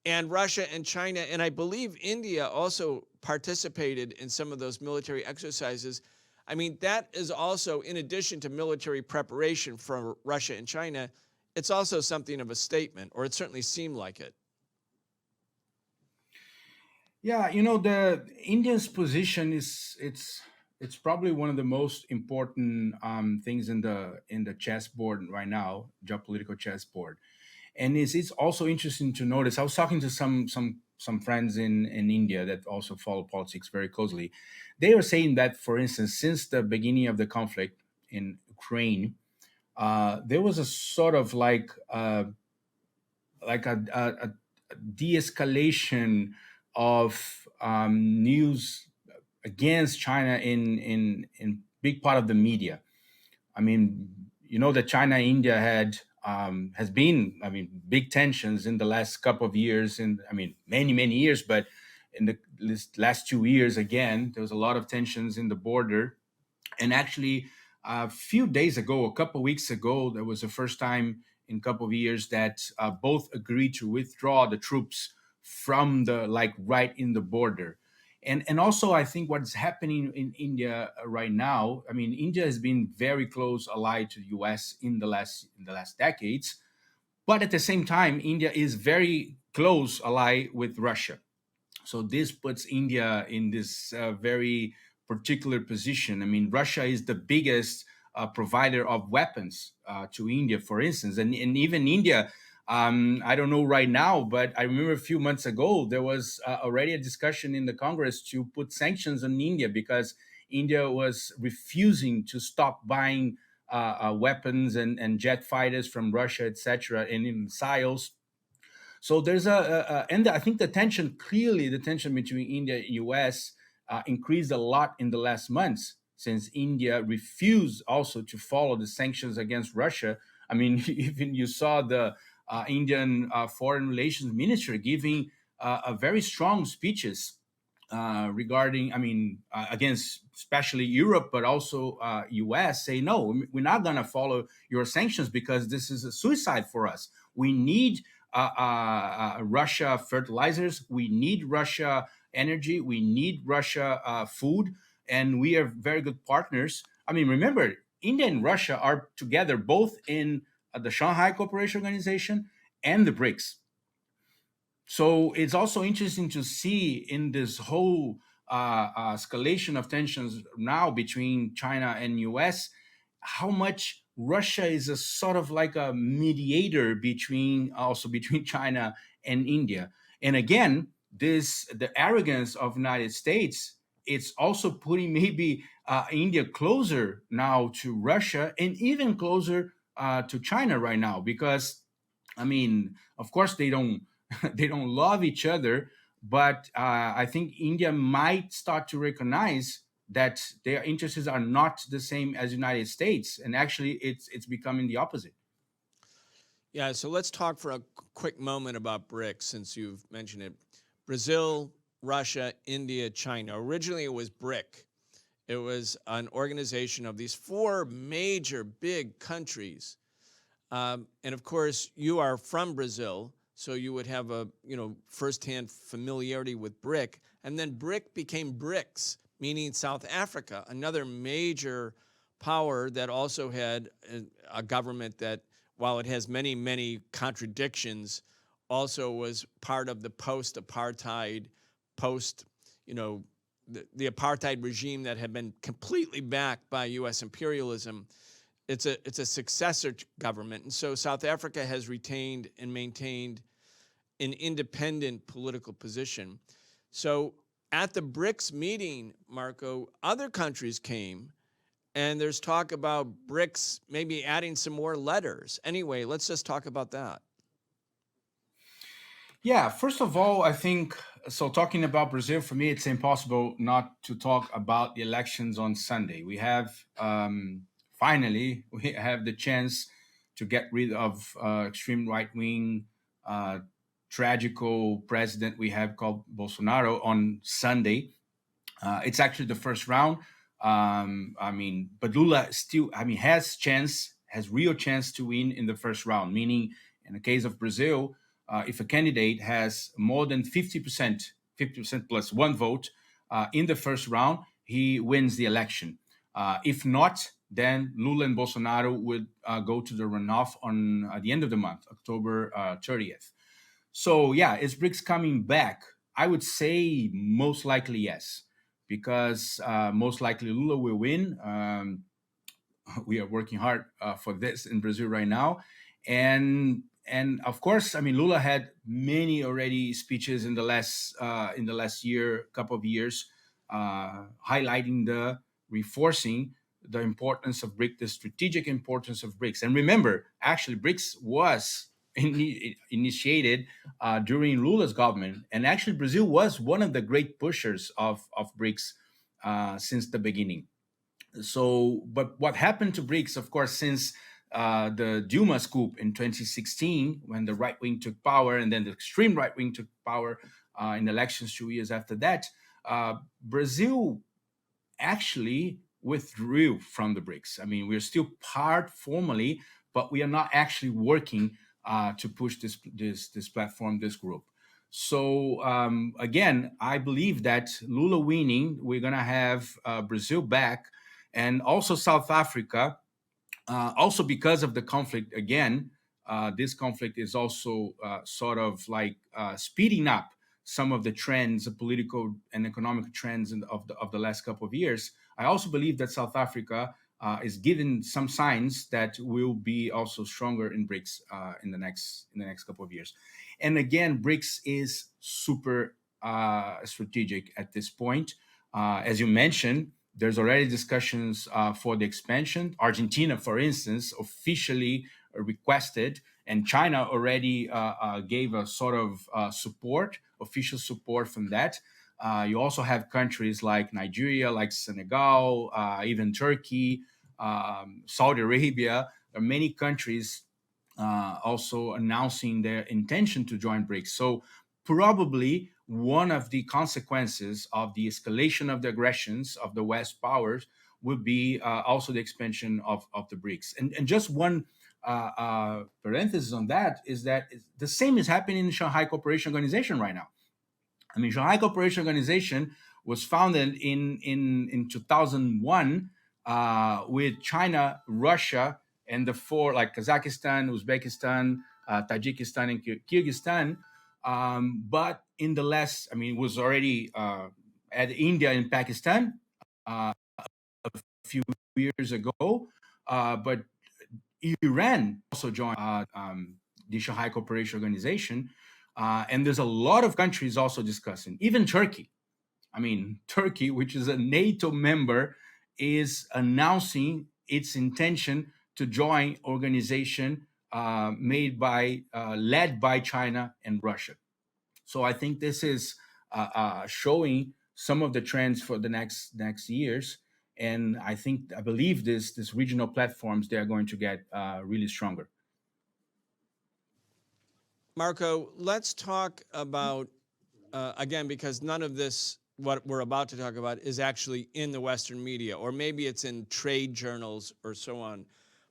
and Russia and China, and I believe India also participated in some of those military exercises. I mean, that is also, in addition to military preparation for Russia and China, it's also something of a statement, or it certainly seemed like it. Yeah, you know, the India's position is it's probably one of the most important things in the chessboard right now, geopolitical chessboard. And it's also interesting to notice. I was talking to some friends in India that also follow politics very closely. They were saying that, for instance, since the beginning of the conflict in Ukraine, there was a sort of like a de-escalation of news against China in big part of the media. I mean, you know that China and India had has been, I mean, big tensions in the last couple of years, and I mean, many years, but in the last 2 years, again, there was a lot of tensions in the border. And actually, a few days ago, a couple of weeks ago, there was the first time in a couple of years that both agreed to withdraw the troops from the, like, right in the border. And also, I think what's happening in India right now, I mean, India has been very close ally to the US in the last decades, but at the same time, India is very close ally with Russia. So this puts India in this very particular position. I mean, Russia is the biggest provider of weapons to India, for instance, and even India. I don't know right now, but I remember a few months ago there was already a discussion in the Congress to put sanctions on India because India was refusing to stop buying weapons and jet fighters from Russia, etc., and in missiles. So there's and I think the tension, clearly the tension between India and US increased a lot in the last months since India refused also to follow the sanctions against Russia. I mean, even you saw the Indian foreign relations minister giving a very strong speeches regarding, I mean, against especially Europe, but also US, say, no, we're not going to follow your sanctions because this is a suicide for us. We need Russia fertilizers. We need Russia energy. We need Russia food. And we are very good partners. I mean, remember, India and Russia are together both in the Shanghai Cooperation Organization and the BRICS. So it's also interesting to see in this whole escalation of tensions now between China and US, how much Russia is a sort of like a mediator between China and India. And again, the arrogance of United States, it's also putting maybe India closer now to Russia and even closer to China right now, because I mean, of course they don't they don't love each other, but I think India might start to recognize that their interests are not the same as United States, and actually it's becoming the opposite. Yeah, so let's talk for a quick moment about BRICS, since you've mentioned it. Brazil, Russia, India, China. Originally, it was BRIC. It was an organization of these four major big countries. And of course, you are from Brazil, so you would have a firsthand familiarity with BRIC. And then BRIC became BRICS, meaning South Africa, another major power that also had a government that, while it has many contradictions, also was part of the post-apartheid, the apartheid regime that had been completely backed by U.S. imperialism. It's a successor government. And so South Africa has retained and maintained an independent political position. So at the BRICS meeting, Marco, other countries came, and there's talk about BRICS maybe adding some more letters. Anyway, let's just talk about that. Yeah, first of all, I think, so talking about Brazil, for me, it's impossible not to talk about the elections on Sunday. We have, finally, we have the chance to get rid of extreme right-wing, tragical president we have called Bolsonaro on Sunday. It's actually the first round. I mean, but Lula still, I mean, has real chance to win in the first round, meaning in the case of Brazil, if a candidate has more than 50% plus one vote in the first round, he wins the election. If not, then Lula and Bolsonaro would go to the runoff on the end of the month, October 30th. So yeah, is BRICS coming back? I would say most likely yes, because most likely Lula will win. We are working hard for this in Brazil right now, and of course, I mean, Lula had many already speeches in the last year, couple of years, highlighting reinforcing the importance of BRICS, the strategic importance of BRICS. And remember, actually, BRICS was initiated during Lula's government, and actually, Brazil was one of the great pushers of BRICS since the beginning. So, but what happened to BRICS, of course, since the Duma coup in 2016, when the right wing took power, and then the extreme right wing took power in elections 2 years after that, Brazil actually withdrew from the BRICS. I mean, we're still part formally, but we are not actually working to push this platform, this group. So again, I believe that Lula winning, we're gonna have Brazil back, and also South Africa. Also, because of the conflict, again, this conflict is also sort of like speeding up some of the trends, the political and economic trends of the last couple of years. I also believe that South Africa is giving some signs that will be also stronger in BRICS in the next couple of years. And again, BRICS is super strategic at this point. As you mentioned, there's already discussions for the expansion. Argentina, for instance, officially requested, and China already gave a sort of support, official support from that. You also have countries like Nigeria, like Senegal, even Turkey, Saudi Arabia. There are many countries also announcing their intention to join BRICS. So probably one of the consequences of the escalation of the aggressions of the West powers would be also the expansion of the BRICS. And just one parenthesis on that is that the same is happening in the Shanghai Cooperation Organization right now. I mean, Shanghai Cooperation Organization was founded in 2001 with China, Russia, and the four, like Kazakhstan, Uzbekistan, Tajikistan, and Kyrgyzstan. But in the last, I mean, it was already at India and Pakistan a few years ago. But Iran also joined the Shanghai Cooperation Organization. And there's a lot of countries also discussing, even Turkey. I mean, Turkey, which is a NATO member, is announcing its intention to join organization led by China and Russia. So I think this is showing some of the trends for the next years, and I believe this regional platforms, they are going to get really stronger. Marco, let's talk about, again, because none of this, what we're about to talk about, is actually in the Western media, or maybe it's in trade journals or so on.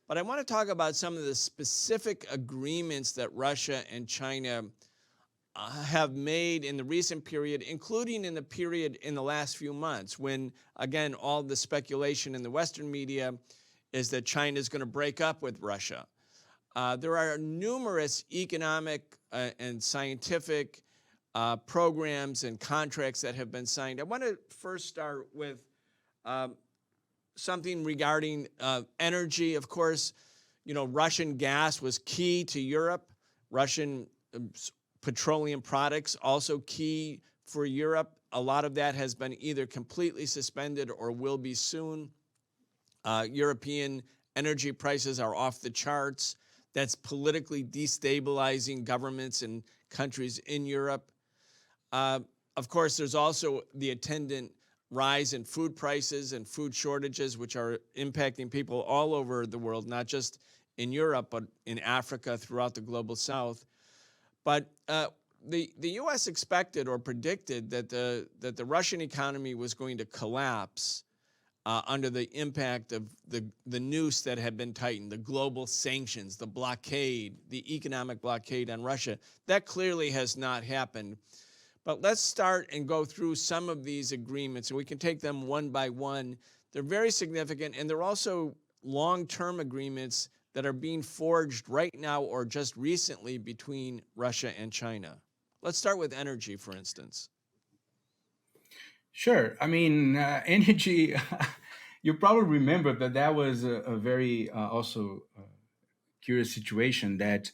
But I want to talk about some of the specific agreements that Russia and China have made in the recent period, including in the period in the last few months, when, again, all the speculation in the Western media is that China is going to break up with Russia. There are numerous economic and scientific programs and contracts that have been signed. I want to first start with something regarding energy. Of course, you know, Russian gas was key to Europe. Russian petroleum products also key for Europe. A lot of that has been either completely suspended or will be soon. European energy prices are off the charts. That's politically destabilizing governments and countries in Europe. Of course, there's also the attendant rise in food prices and food shortages, which are impacting people all over the world, not just in Europe, but in Africa, throughout the global South. But the U.S. expected or predicted that the Russian economy was going to collapse under the impact of the noose that had been tightened, the global sanctions, the blockade, the economic blockade on Russia. That clearly has not happened. But let's start and go through some of these agreements, and we can take them one by one. They're very significant, and they're also long-term agreements that are being forged right now or just recently between Russia and China. Let's start with energy, for instance. Sure. I mean, energy, you probably remember that was a very also curious situation that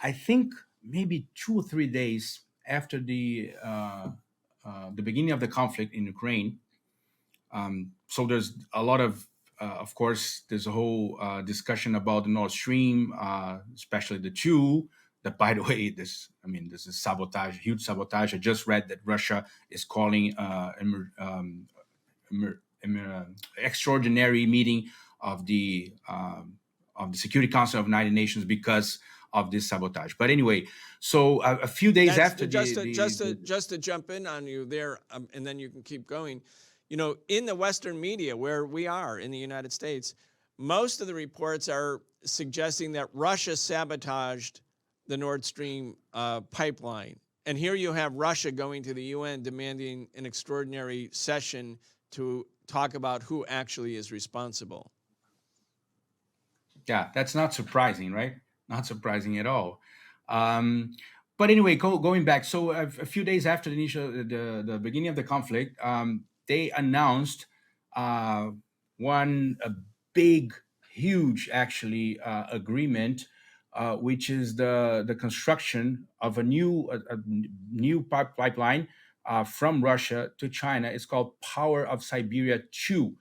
I think maybe 2 or 3 days after the beginning of the conflict in Ukraine. So there's a lot of course, there's a whole discussion about the Nord Stream, especially the two. That, by the way, this is sabotage, huge sabotage. I just read that Russia is calling extraordinary meeting of the the Security Council of the United Nations because of this sabotage. But anyway, so a few days after just to jump in on you there, and then you can keep going. You know, in the Western media where we are in the United States, most of the reports are suggesting that Russia sabotaged the Nord Stream pipeline. And here you have Russia going to the UN demanding an extraordinary session to talk about who actually is responsible. Yeah, that's not surprising, right? Not surprising at all. But anyway, going back, so a few days after the beginning of the conflict, they announced a big, huge, actually, agreement, which is the construction of a new pipeline from Russia to China. It's called Power of Siberia 2.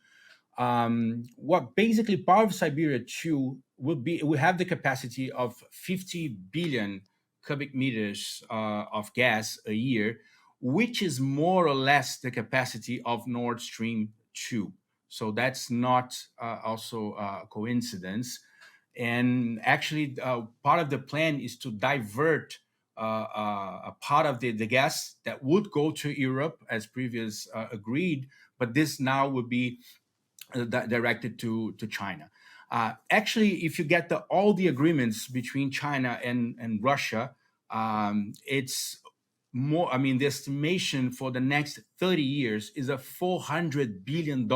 What basically Power of Siberia 2 will have the capacity of 50 billion cubic meters of gas a year, which is more or less the capacity of Nord Stream 2. So that's not also a coincidence. And actually, part of the plan is to divert a part of the gas that would go to Europe as previous agreed, but this now would be directed to China. Actually, if you get all the agreements between China and Russia, it's more. I mean, the estimation for the next 30 years is a $400 billion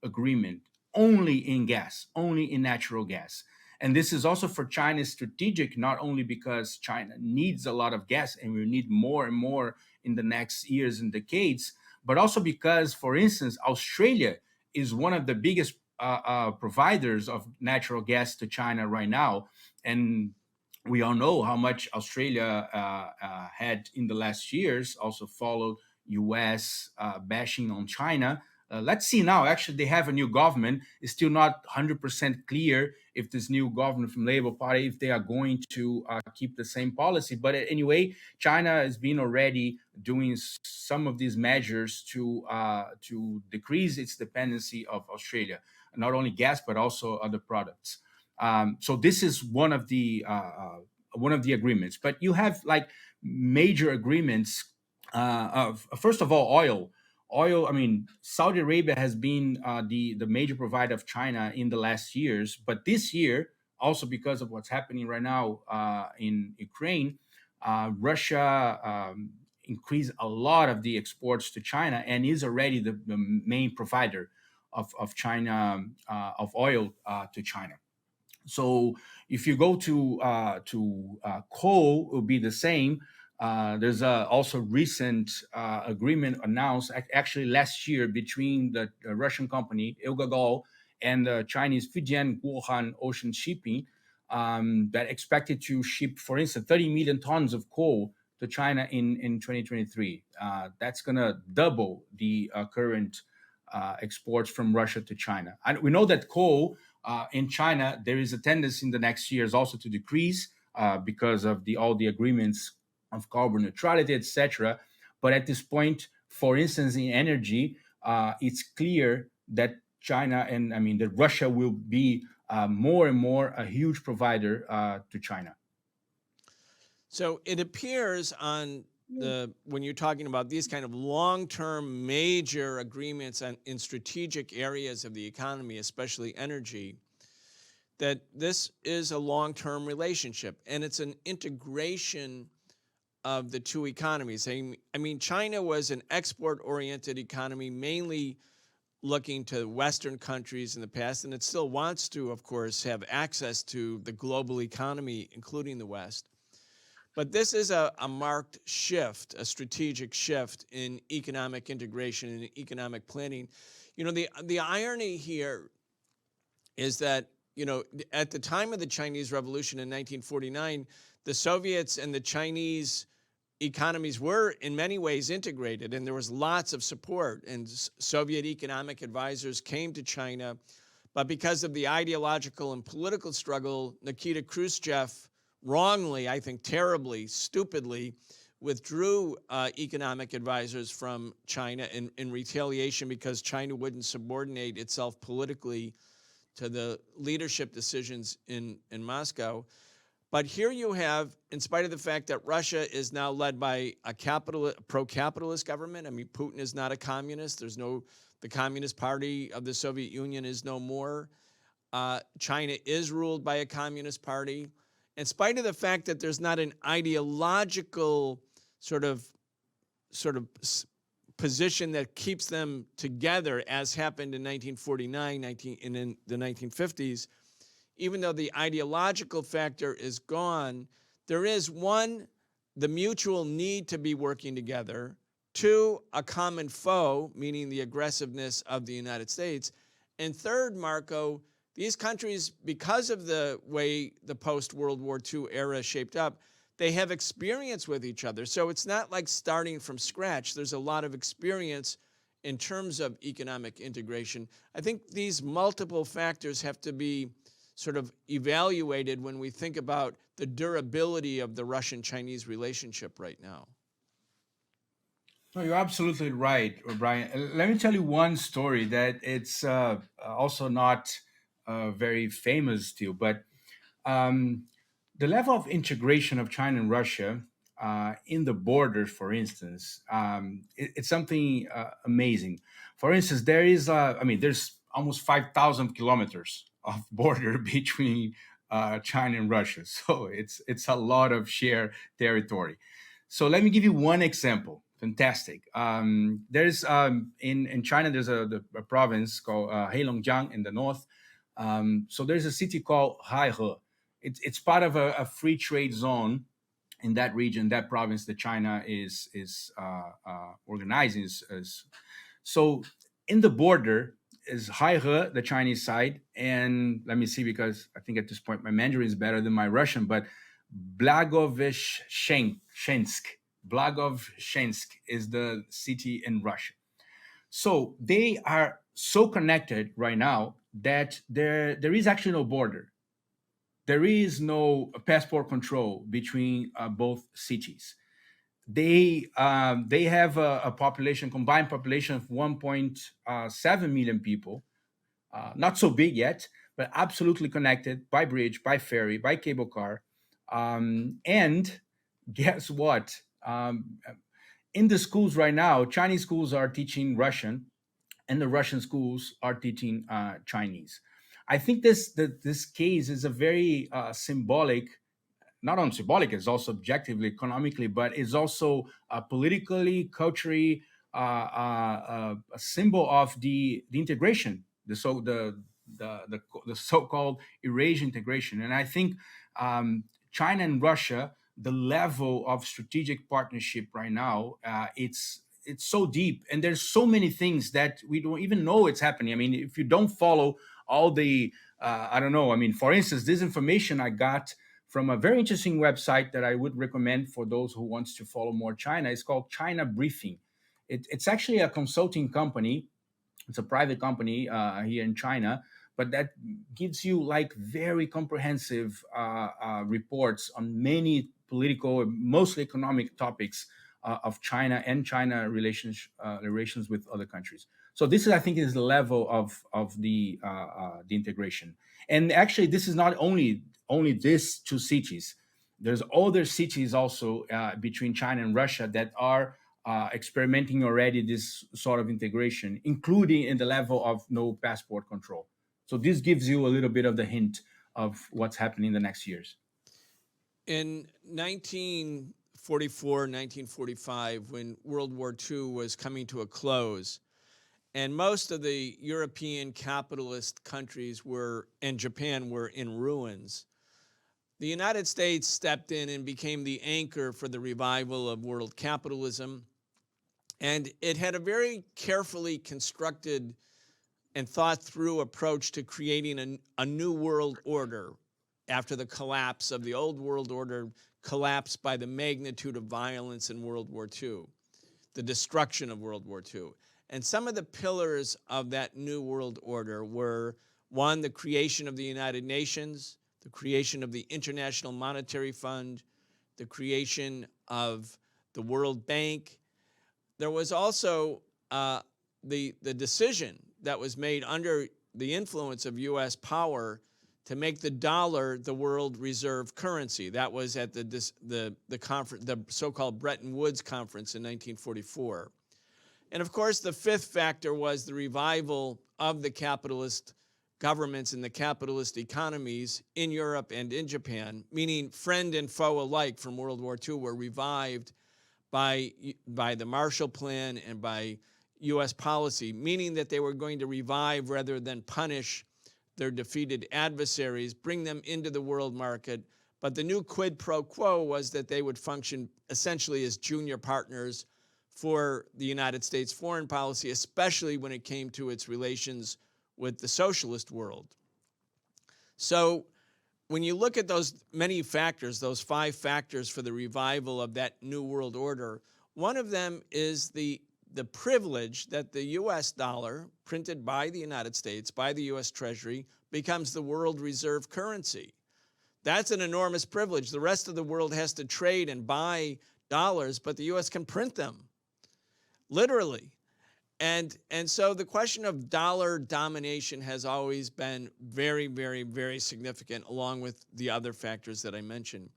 agreement only in gas, only in natural gas. And this is also for China strategic, not only because China needs a lot of gas and will need more and more in the next years and decades, but also because, for instance, Australia is one of the biggest providers of natural gas to China right now. And we all know how much Australia had in the last years, also followed US bashing on China. Let's see now, actually, they have a new government. It's still not 100% clear if this new government from Labour Party, if they are going to keep the same policy. But anyway, China has been already doing some of these measures to decrease its dependency of Australia, not only gas, but also other products. So this is one of the agreements. But you have like major agreements of, first of all, oil. I mean, Saudi Arabia has been the major provider of China in the last years, but this year, also because of what's happening right now in Ukraine, Russia increased a lot of the exports to China and is already the main provider of China of oil to China. So if you go to coal, it will be the same. There's also recent agreement announced actually last year between the Russian company Ilgagol and the Chinese Fujian Guohan Ocean Shipping that expected to ship, for instance, 30 million tons of coal to China in 2023. That's going to double the current exports from Russia to China. And we know that coal in China, there is a tendency in the next years also to decrease because of all the agreements of carbon neutrality, etc. But at this point, for instance, in energy, it's clear that China that Russia will be more and more a huge provider to China. So it appears when you're talking about these kind of long-term major agreements in strategic areas of the economy, especially energy, that this is a long-term relationship, and it's an integration of the two economies. I mean, China was an export-oriented economy, mainly looking to Western countries in the past, and it still wants to, of course, have access to the global economy, including the West. But this is a marked shift, a strategic shift in economic integration and economic planning. You know, the irony here is that, you know, at the time of the Chinese Revolution in 1949, the Soviets and the Chinese economies were in many ways integrated, and there was lots of support, and Soviet economic advisors came to China. But because of the ideological and political struggle, Nikita Khrushchev wrongly, I think terribly, stupidly, withdrew economic advisors from China in retaliation because China wouldn't subordinate itself politically to the leadership decisions in Moscow. But here you have, in spite of the fact that Russia is now led by a pro-capitalist government. I mean, Putin is not a communist. The Communist Party of the Soviet Union is no more. China is ruled by a communist party. In spite of the fact that there's not an ideological sort of position that keeps them together, as happened in 1949, in the 1950s, even though the ideological factor is gone, there is, one, the mutual need to be working together, two, a common foe, meaning the aggressiveness of the United States, and third, Marco, these countries, because of the way the post-World War II era shaped up, they have experience with each other. So it's not like starting from scratch. There's a lot of experience in terms of economic integration. I think these multiple factors have to be sort of evaluated when we think about the durability of the Russian-Chinese relationship right now. No, you're absolutely right, Brian. Let me tell you one story that it's also not very famous still, but um, the level of integration of China and Russia in the borders, for instance, it's something amazing. For instance, there's almost 5,000 kilometers of border between China and Russia. So it's a lot of shared territory. So let me give you one example. Fantastic. There's in China, there's a province called Heilongjiang in the north. So there's a city called Haihe. It's part of a free trade zone in that region, that province that China is organizing. So in the border is Haihe, the Chinese side, and let me see, because I think at this point my Mandarin is better than my Russian, but Blagoveshchensk. Blagoveshchensk is the city in Russia. So they are so connected right now that there is actually no border. There is no passport control between both cities. They have a combined population of 1.7 million people, not so big yet, but absolutely connected by bridge, by ferry, by cable car. And guess what? In the schools right now, Chinese schools are teaching Russian, and the Russian schools are teaching Chinese. I think this case is a very symbolic, not only symbolic, it's also objectively, economically, but it's also politically, culturally, a symbol of the integration, the so-called Eurasian integration. And I think China and Russia, the level of strategic partnership right now, it's so deep, and there's so many things that we don't even know it's happening. I mean, if you don't follow all the, I don't know. I mean, for instance, this information I got from a very interesting website that I would recommend for those who wants to follow more China. It's called China Briefing. It's actually a consulting company. It's a private company here in China, but that gives you like very comprehensive reports on many political, mostly economic topics of China and China relations with other countries. So this is, I think, is the level of the integration. And actually, this is not only these two cities. There's other cities also between China and Russia that are experimenting already this sort of integration, including in the level of no passport control. So this gives you a little bit of the hint of what's happening in the next years. In 1944, 1945, when World War II was coming to a close, and most of the European capitalist countries and Japan were in ruins, the United States stepped in and became the anchor for the revival of world capitalism. And it had a very carefully constructed and thought through approach to creating a new world order after the collapse of the old world order, collapsed by the magnitude of violence in World War II, the destruction of World War II. And some of the pillars of that new world order were, one, the creation of the United Nations, the creation of the International Monetary Fund, the creation of the World Bank. There was also the decision that was made under the influence of U.S. power to make the dollar the world reserve currency. That was at the conference, the so-called Bretton Woods conference in 1944. And of course, the fifth factor was the revival of the capitalist governments and the capitalist economies in Europe and in Japan, meaning friend and foe alike from World War II were revived by the Marshall Plan and by U.S. policy, meaning that they were going to revive rather than punish their defeated adversaries, bring them into the world market. But the new quid pro quo was that they would function essentially as junior partners for the United States foreign policy, especially when it came to its relations with the socialist world. So when you look at those many factors, those 5 factors for the revival of that new world order, one of them is the privilege that the US dollar, printed by the United States, by the US Treasury, becomes the world reserve currency. That's an enormous privilege. The rest of the world has to trade and buy dollars, but the US can print them, literally. And so the question of dollar domination has always been very, very, very significant, along with the other factors that I mentioned.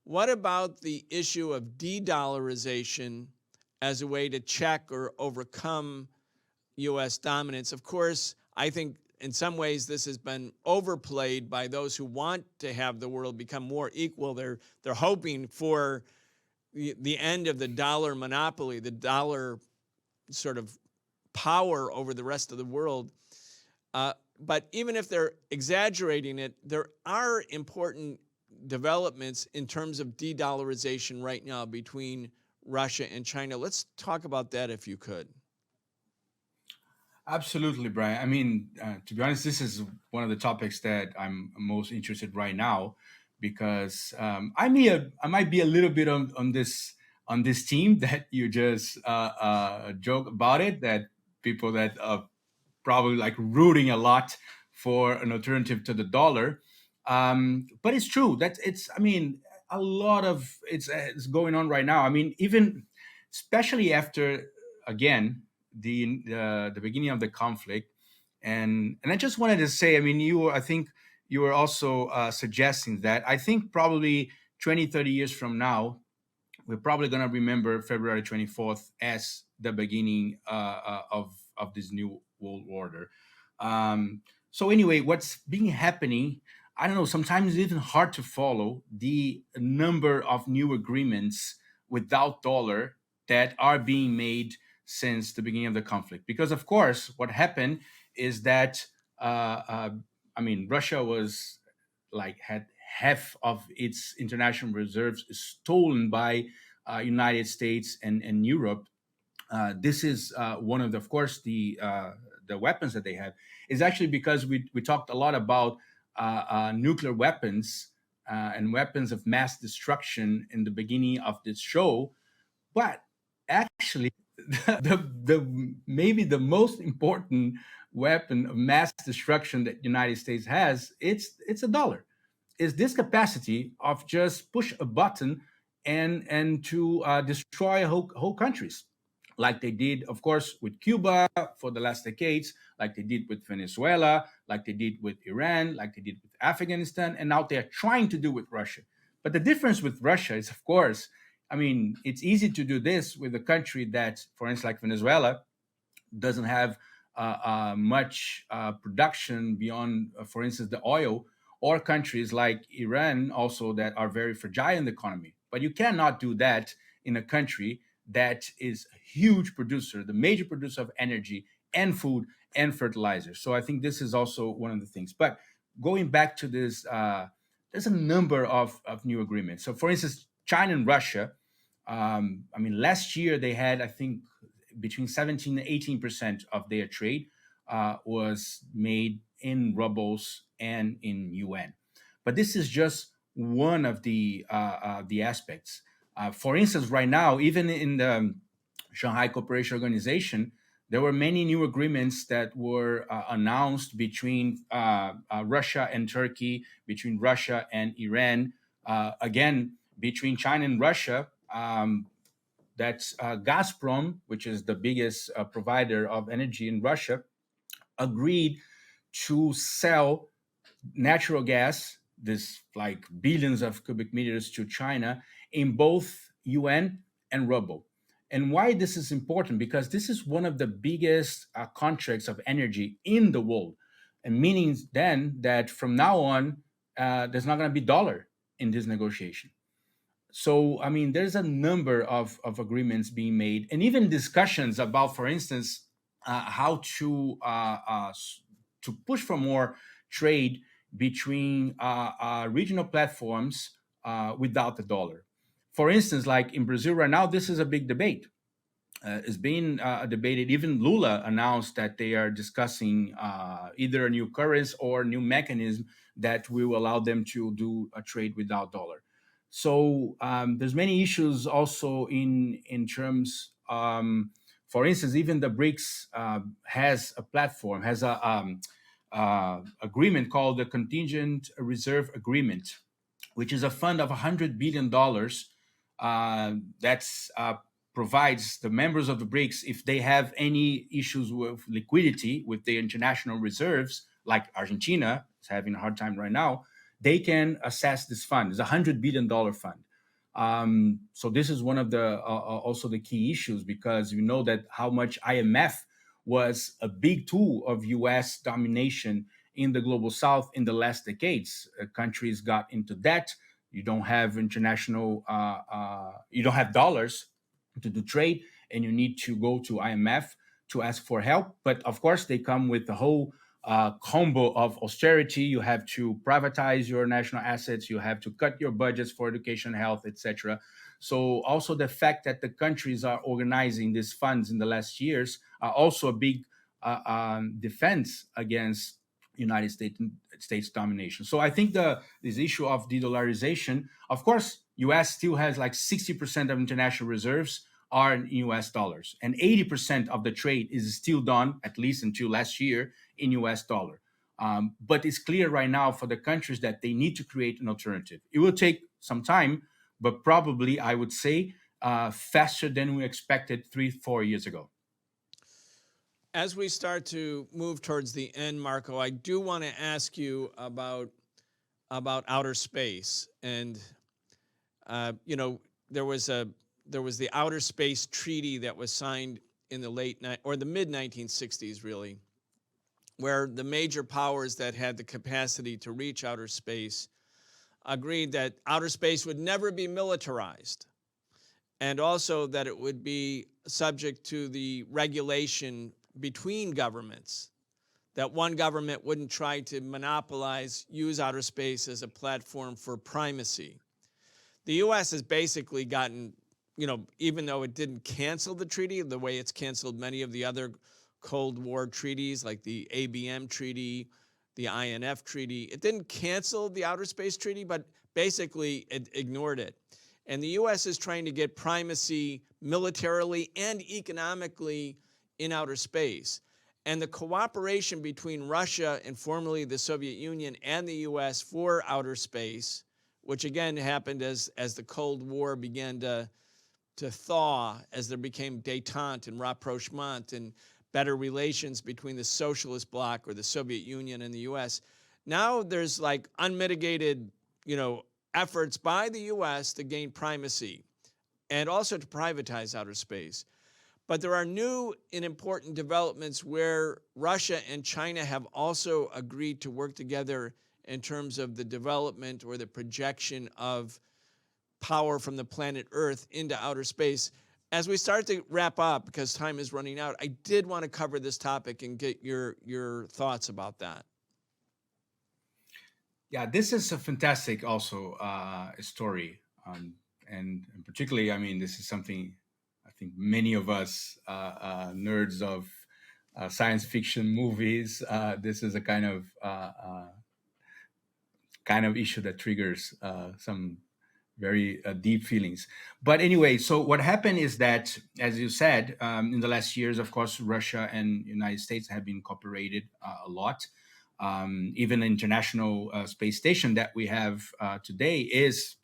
What about the issue of de-dollarization as a way to check or overcome U.S. dominance? Of course, I think in some ways this has been overplayed by those who want to have the world become more equal. They're hoping for the end of the dollar monopoly, the dollar sort of power over the rest of the world. But even if they're exaggerating it, there are important developments in terms of de-dollarization right now between Russia and China. Let's talk about that if you could. Absolutely, Brian. I mean, to be honest, this is one of the topics that I'm most interested right now because I might be a little bit on this team that you just joke about it, that people that are probably like rooting a lot for an alternative to the dollar. But it's true that I mean, a lot of it's going on right now. I mean, even especially after, again, the beginning of the conflict. And I just wanted to say, I mean, I think you were also suggesting that I think probably 20, 30 years from now, we're probably going to remember February 24th as the beginning of this new world order. So anyway, what's been happening, I don't know, sometimes it's even hard to follow the number of new agreements without dollar that are being made since the beginning of the conflict. Because of course, what happened is that, I mean, Russia was had half of its international reserves stolen by United States and Europe. This is one of course, the weapons that they have is actually because we talked a lot about nuclear weapons and weapons of mass destruction in the beginning of this show, but actually the maybe the most important weapon of mass destruction that United States has, it's a dollar. Is this capacity of just push a button and to destroy whole countries, like they did, of course, with Cuba for the last decades, like they did with Venezuela, like they did with Iran, like they did with Afghanistan, and now they're trying to do with Russia. But the difference with Russia is, of course, I mean, it's easy to do this with a country that, for instance, like Venezuela, doesn't have much production beyond, for instance, the oil, or countries like Iran also that are very fragile in the economy. But you cannot do that in a country that is a huge producer, the major producer of energy and food and fertilizer. So I think this is also one of the things. But going back to this, there's a number of new agreements. So for instance, China and Russia, I mean, last year they had, I think, between 17 and 18% of their trade was made in rubles and in yuan. But this is just one of the aspects. For instance, right now, even in the Shanghai Cooperation Organization, there were many new agreements that were announced between Russia and Turkey, between Russia and Iran, again, between China and Russia. That's Gazprom, which is the biggest provider of energy in Russia, agreed to sell natural gas, this like billions of cubic meters to China in both yuan and ruble. And why this is important? Because this is one of the biggest contracts of energy in the world, and meaning then that from now on, there's not going to be dollar in this negotiation. So, I mean, there's a number of agreements being made, and even discussions about, for instance, how to push for more trade between regional platforms without the dollar. For instance, like in Brazil right now, this is a big debate. It's being debated. Even Lula announced that they are discussing either a new currency or new mechanism that will allow them to do a trade without dollar. So there's many issues also in terms. For instance, even the BRICS has a platform, has a agreement called the Contingent Reserve Agreement, which is a fund of $100 billion that's provides the members of the BRICS, if they have any issues with liquidity with their international reserves, like Argentina is having a hard time right now, they can access this fund. It's a $100 billion fund. So this is one of the also the key issues, because you know that how much IMF was a big tool of U.S. domination in the global South in the last decades. Countries got into debt. You don't have international, you don't have dollars to do trade, and you need to go to IMF to ask for help. But of course, they come with the whole combo of austerity. You have to privatize your national assets. You have to cut your budgets for education, health, etc. So also the fact that the countries are organizing these funds in the last years are also a big defense against United States domination. So I think this issue of de-dollarization, of course, U.S. still has like 60% of international reserves are in U.S. dollars, and 80% of the trade is still done, at least until last year, in U.S. dollar. But it's clear right now for the countries that they need to create an alternative. It will take some time, but probably I would say faster than we expected 3-4 years ago. As we start to move towards the end, Marco, I do want to ask you about outer space. And you know, there was the Outer Space Treaty that was signed in the mid 1960s, really, where the major powers that had the capacity to reach outer space agreed that outer space would never be militarized, and also that it would be subject to the regulation between governments, that one government wouldn't try to use outer space as a platform for primacy. The U.S. has basically gotten, you know, even though it didn't cancel the treaty the way it's canceled many of the other Cold War treaties, like the ABM Treaty, the INF Treaty, it didn't cancel the Outer Space Treaty, but basically it ignored it. And the U.S. is trying to get primacy militarily and economically in outer space. And the cooperation between Russia and formerly the Soviet Union and the U.S. for outer space, which again happened as the Cold War began to thaw, as there became détente and rapprochement and better relations between the Socialist bloc or the Soviet Union and the U.S. Now there's like unmitigated, you know, efforts by the U.S. to gain primacy and also to privatize outer space. But there are new and important developments where Russia and China have also agreed to work together in terms of the development or the projection of power from the planet Earth into outer space. As we start to wrap up, because time is running out, I did want to cover this topic and get your thoughts about that. Yeah, this is a fantastic also story. And particularly, I mean, this is something I think many of us nerds of science fiction movies, this is a kind of issue that triggers some very deep feelings. But anyway, so what happened is that, as you said, in the last years, of course, Russia and United States have been cooperated a lot. Even the International Space Station that we have today is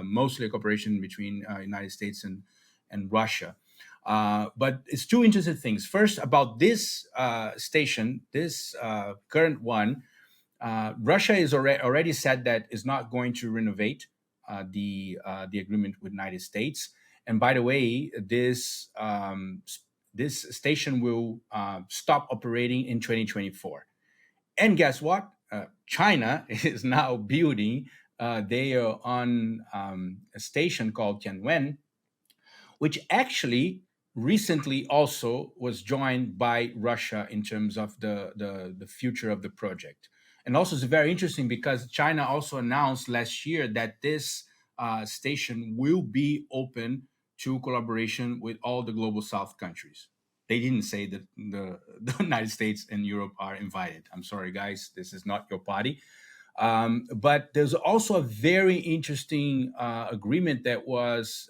mostly a cooperation between United States and Russia. But it's two interesting things. First, about this station, this current one, Russia is already said that is not going to renovate the agreement with the United States. And by the way, this station will stop operating in 2024. And guess what? China is now building. They are on a station called Tianwen, which actually recently also was joined by Russia in terms of the future of the project. And also, it's very interesting because China also announced last year that this station will be open to collaboration with all the global South countries. They didn't say that the United States and Europe are invited. I'm sorry, guys, this is not your party. But there's also a very interesting agreement that was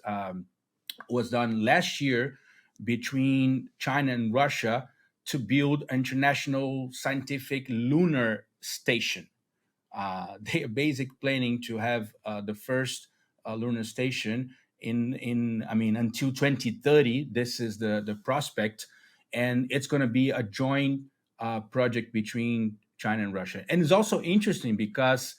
done last year between China and Russia to build an international scientific lunar station. They are basically planning to have the first lunar station until 2030. This is the prospect, and it's going to be a joint project between China and Russia. And it's also interesting because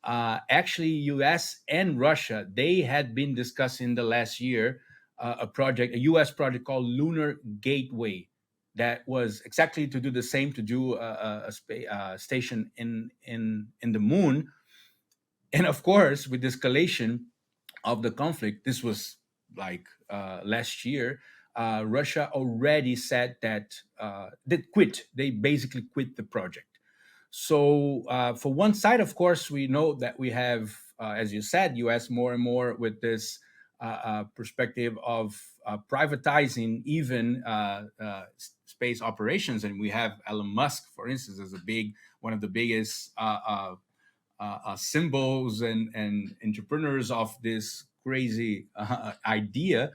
actually US and Russia, they had been discussing the last year a US project called Lunar Gateway, that was exactly to do the same, to do a station in the moon. And of course, with the escalation of the conflict, this was like last year, Russia already said that they basically quit the project. So for one side, of course, we know that we have, as you said, US more and more with this perspective of privatizing even space operations. And we have Elon Musk, for instance, as one of the biggest symbols and entrepreneurs of this crazy idea.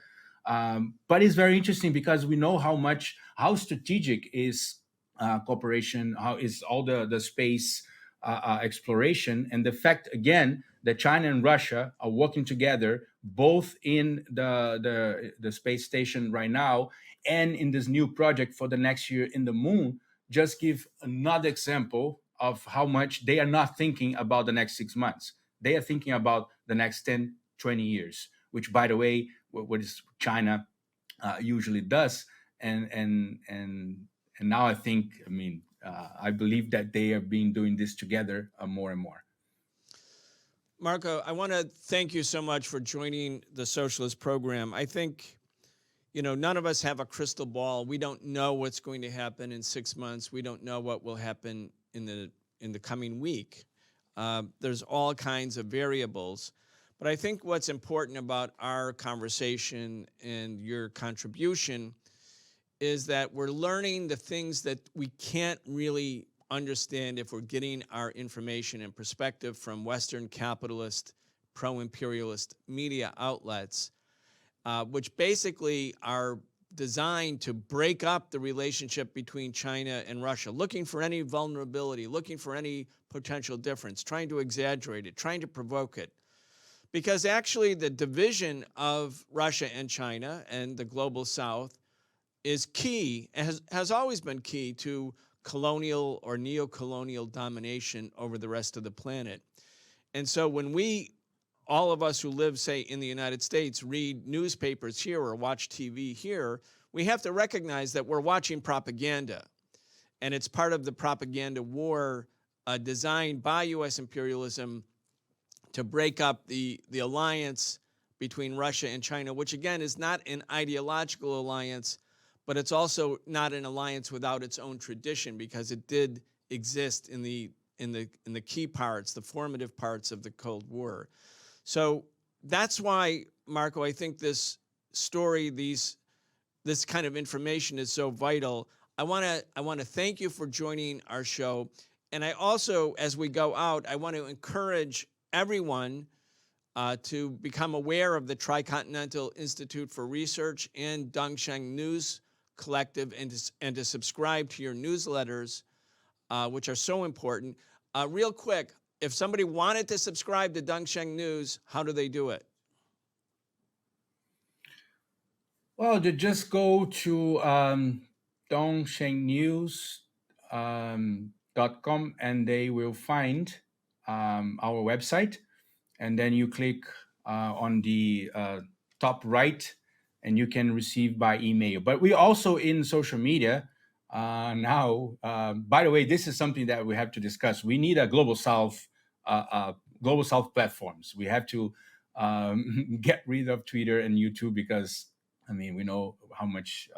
But it's very interesting because we know how strategic is cooperation, how is all the space exploration, and the fact again that China and Russia are working together both in the space station right now and in this new project for the next year in the moon, just give another example of how much they are not thinking about the next 6 months. They are thinking about the next 10, 20 years, which, by the way, what is China usually does. And now I think, I believe that they have been doing this together more and more. Marco, I want to thank you so much for joining the Socialist program. I think, none of us have a crystal ball. We don't know what's going to happen in 6 months. We don't know what will happen in the coming week. There's all kinds of variables. But I think what's important about our conversation and your contribution is that we're learning the things that we can't really understand if we're getting our information and perspective from Western capitalist, pro-imperialist media outlets, which basically are designed to break up the relationship between China and Russia, looking for any vulnerability, looking for any potential difference, trying to exaggerate it, trying to provoke it. Because actually the division of Russia and China and the global South is key, has always been key to colonial or neo-colonial domination over the rest of the planet. And so when all of us who live, say, in the United States, read newspapers here or watch TV here, we have to recognize that we're watching propaganda. And it's part of the propaganda war designed by U.S. imperialism to break up the alliance between Russia and China, which again is not an ideological alliance, but it's also not an alliance without its own tradition, because it did exist in the key parts, the formative parts of the Cold War. So that's why, Marco, I think this story, this kind of information is so vital. I want to thank you for joining our show. And I also, as we go out, I want to encourage everyone to become aware of the Tricontinental Institute for Research and Dongsheng News Collective, and to subscribe to your newsletters, which are so important. Real quick, if somebody wanted to subscribe to Dongsheng News, how do they do it? Well, just go to dongshengnews.com and they will find our website. And then you click on the top right and you can receive by email. But we also in social media now. By the way, this is something that we have to discuss. We need a global South platforms. We have to get rid of Twitter and YouTube because I mean we know how much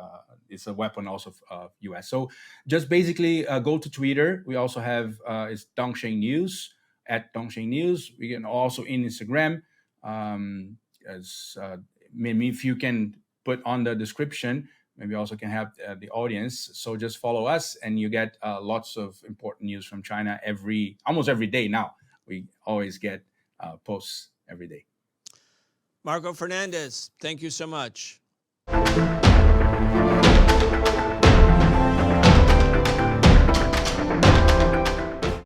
it's a weapon also of US. So just basically go to Twitter. We also have it's Dongsheng News at Dongsheng News. We can also in Instagram. As maybe if you can put on the description, maybe also can have the audience. So just follow us, and you get lots of important news from China almost every day now. We always get posts every day. Marco Fernandes, thank you so much.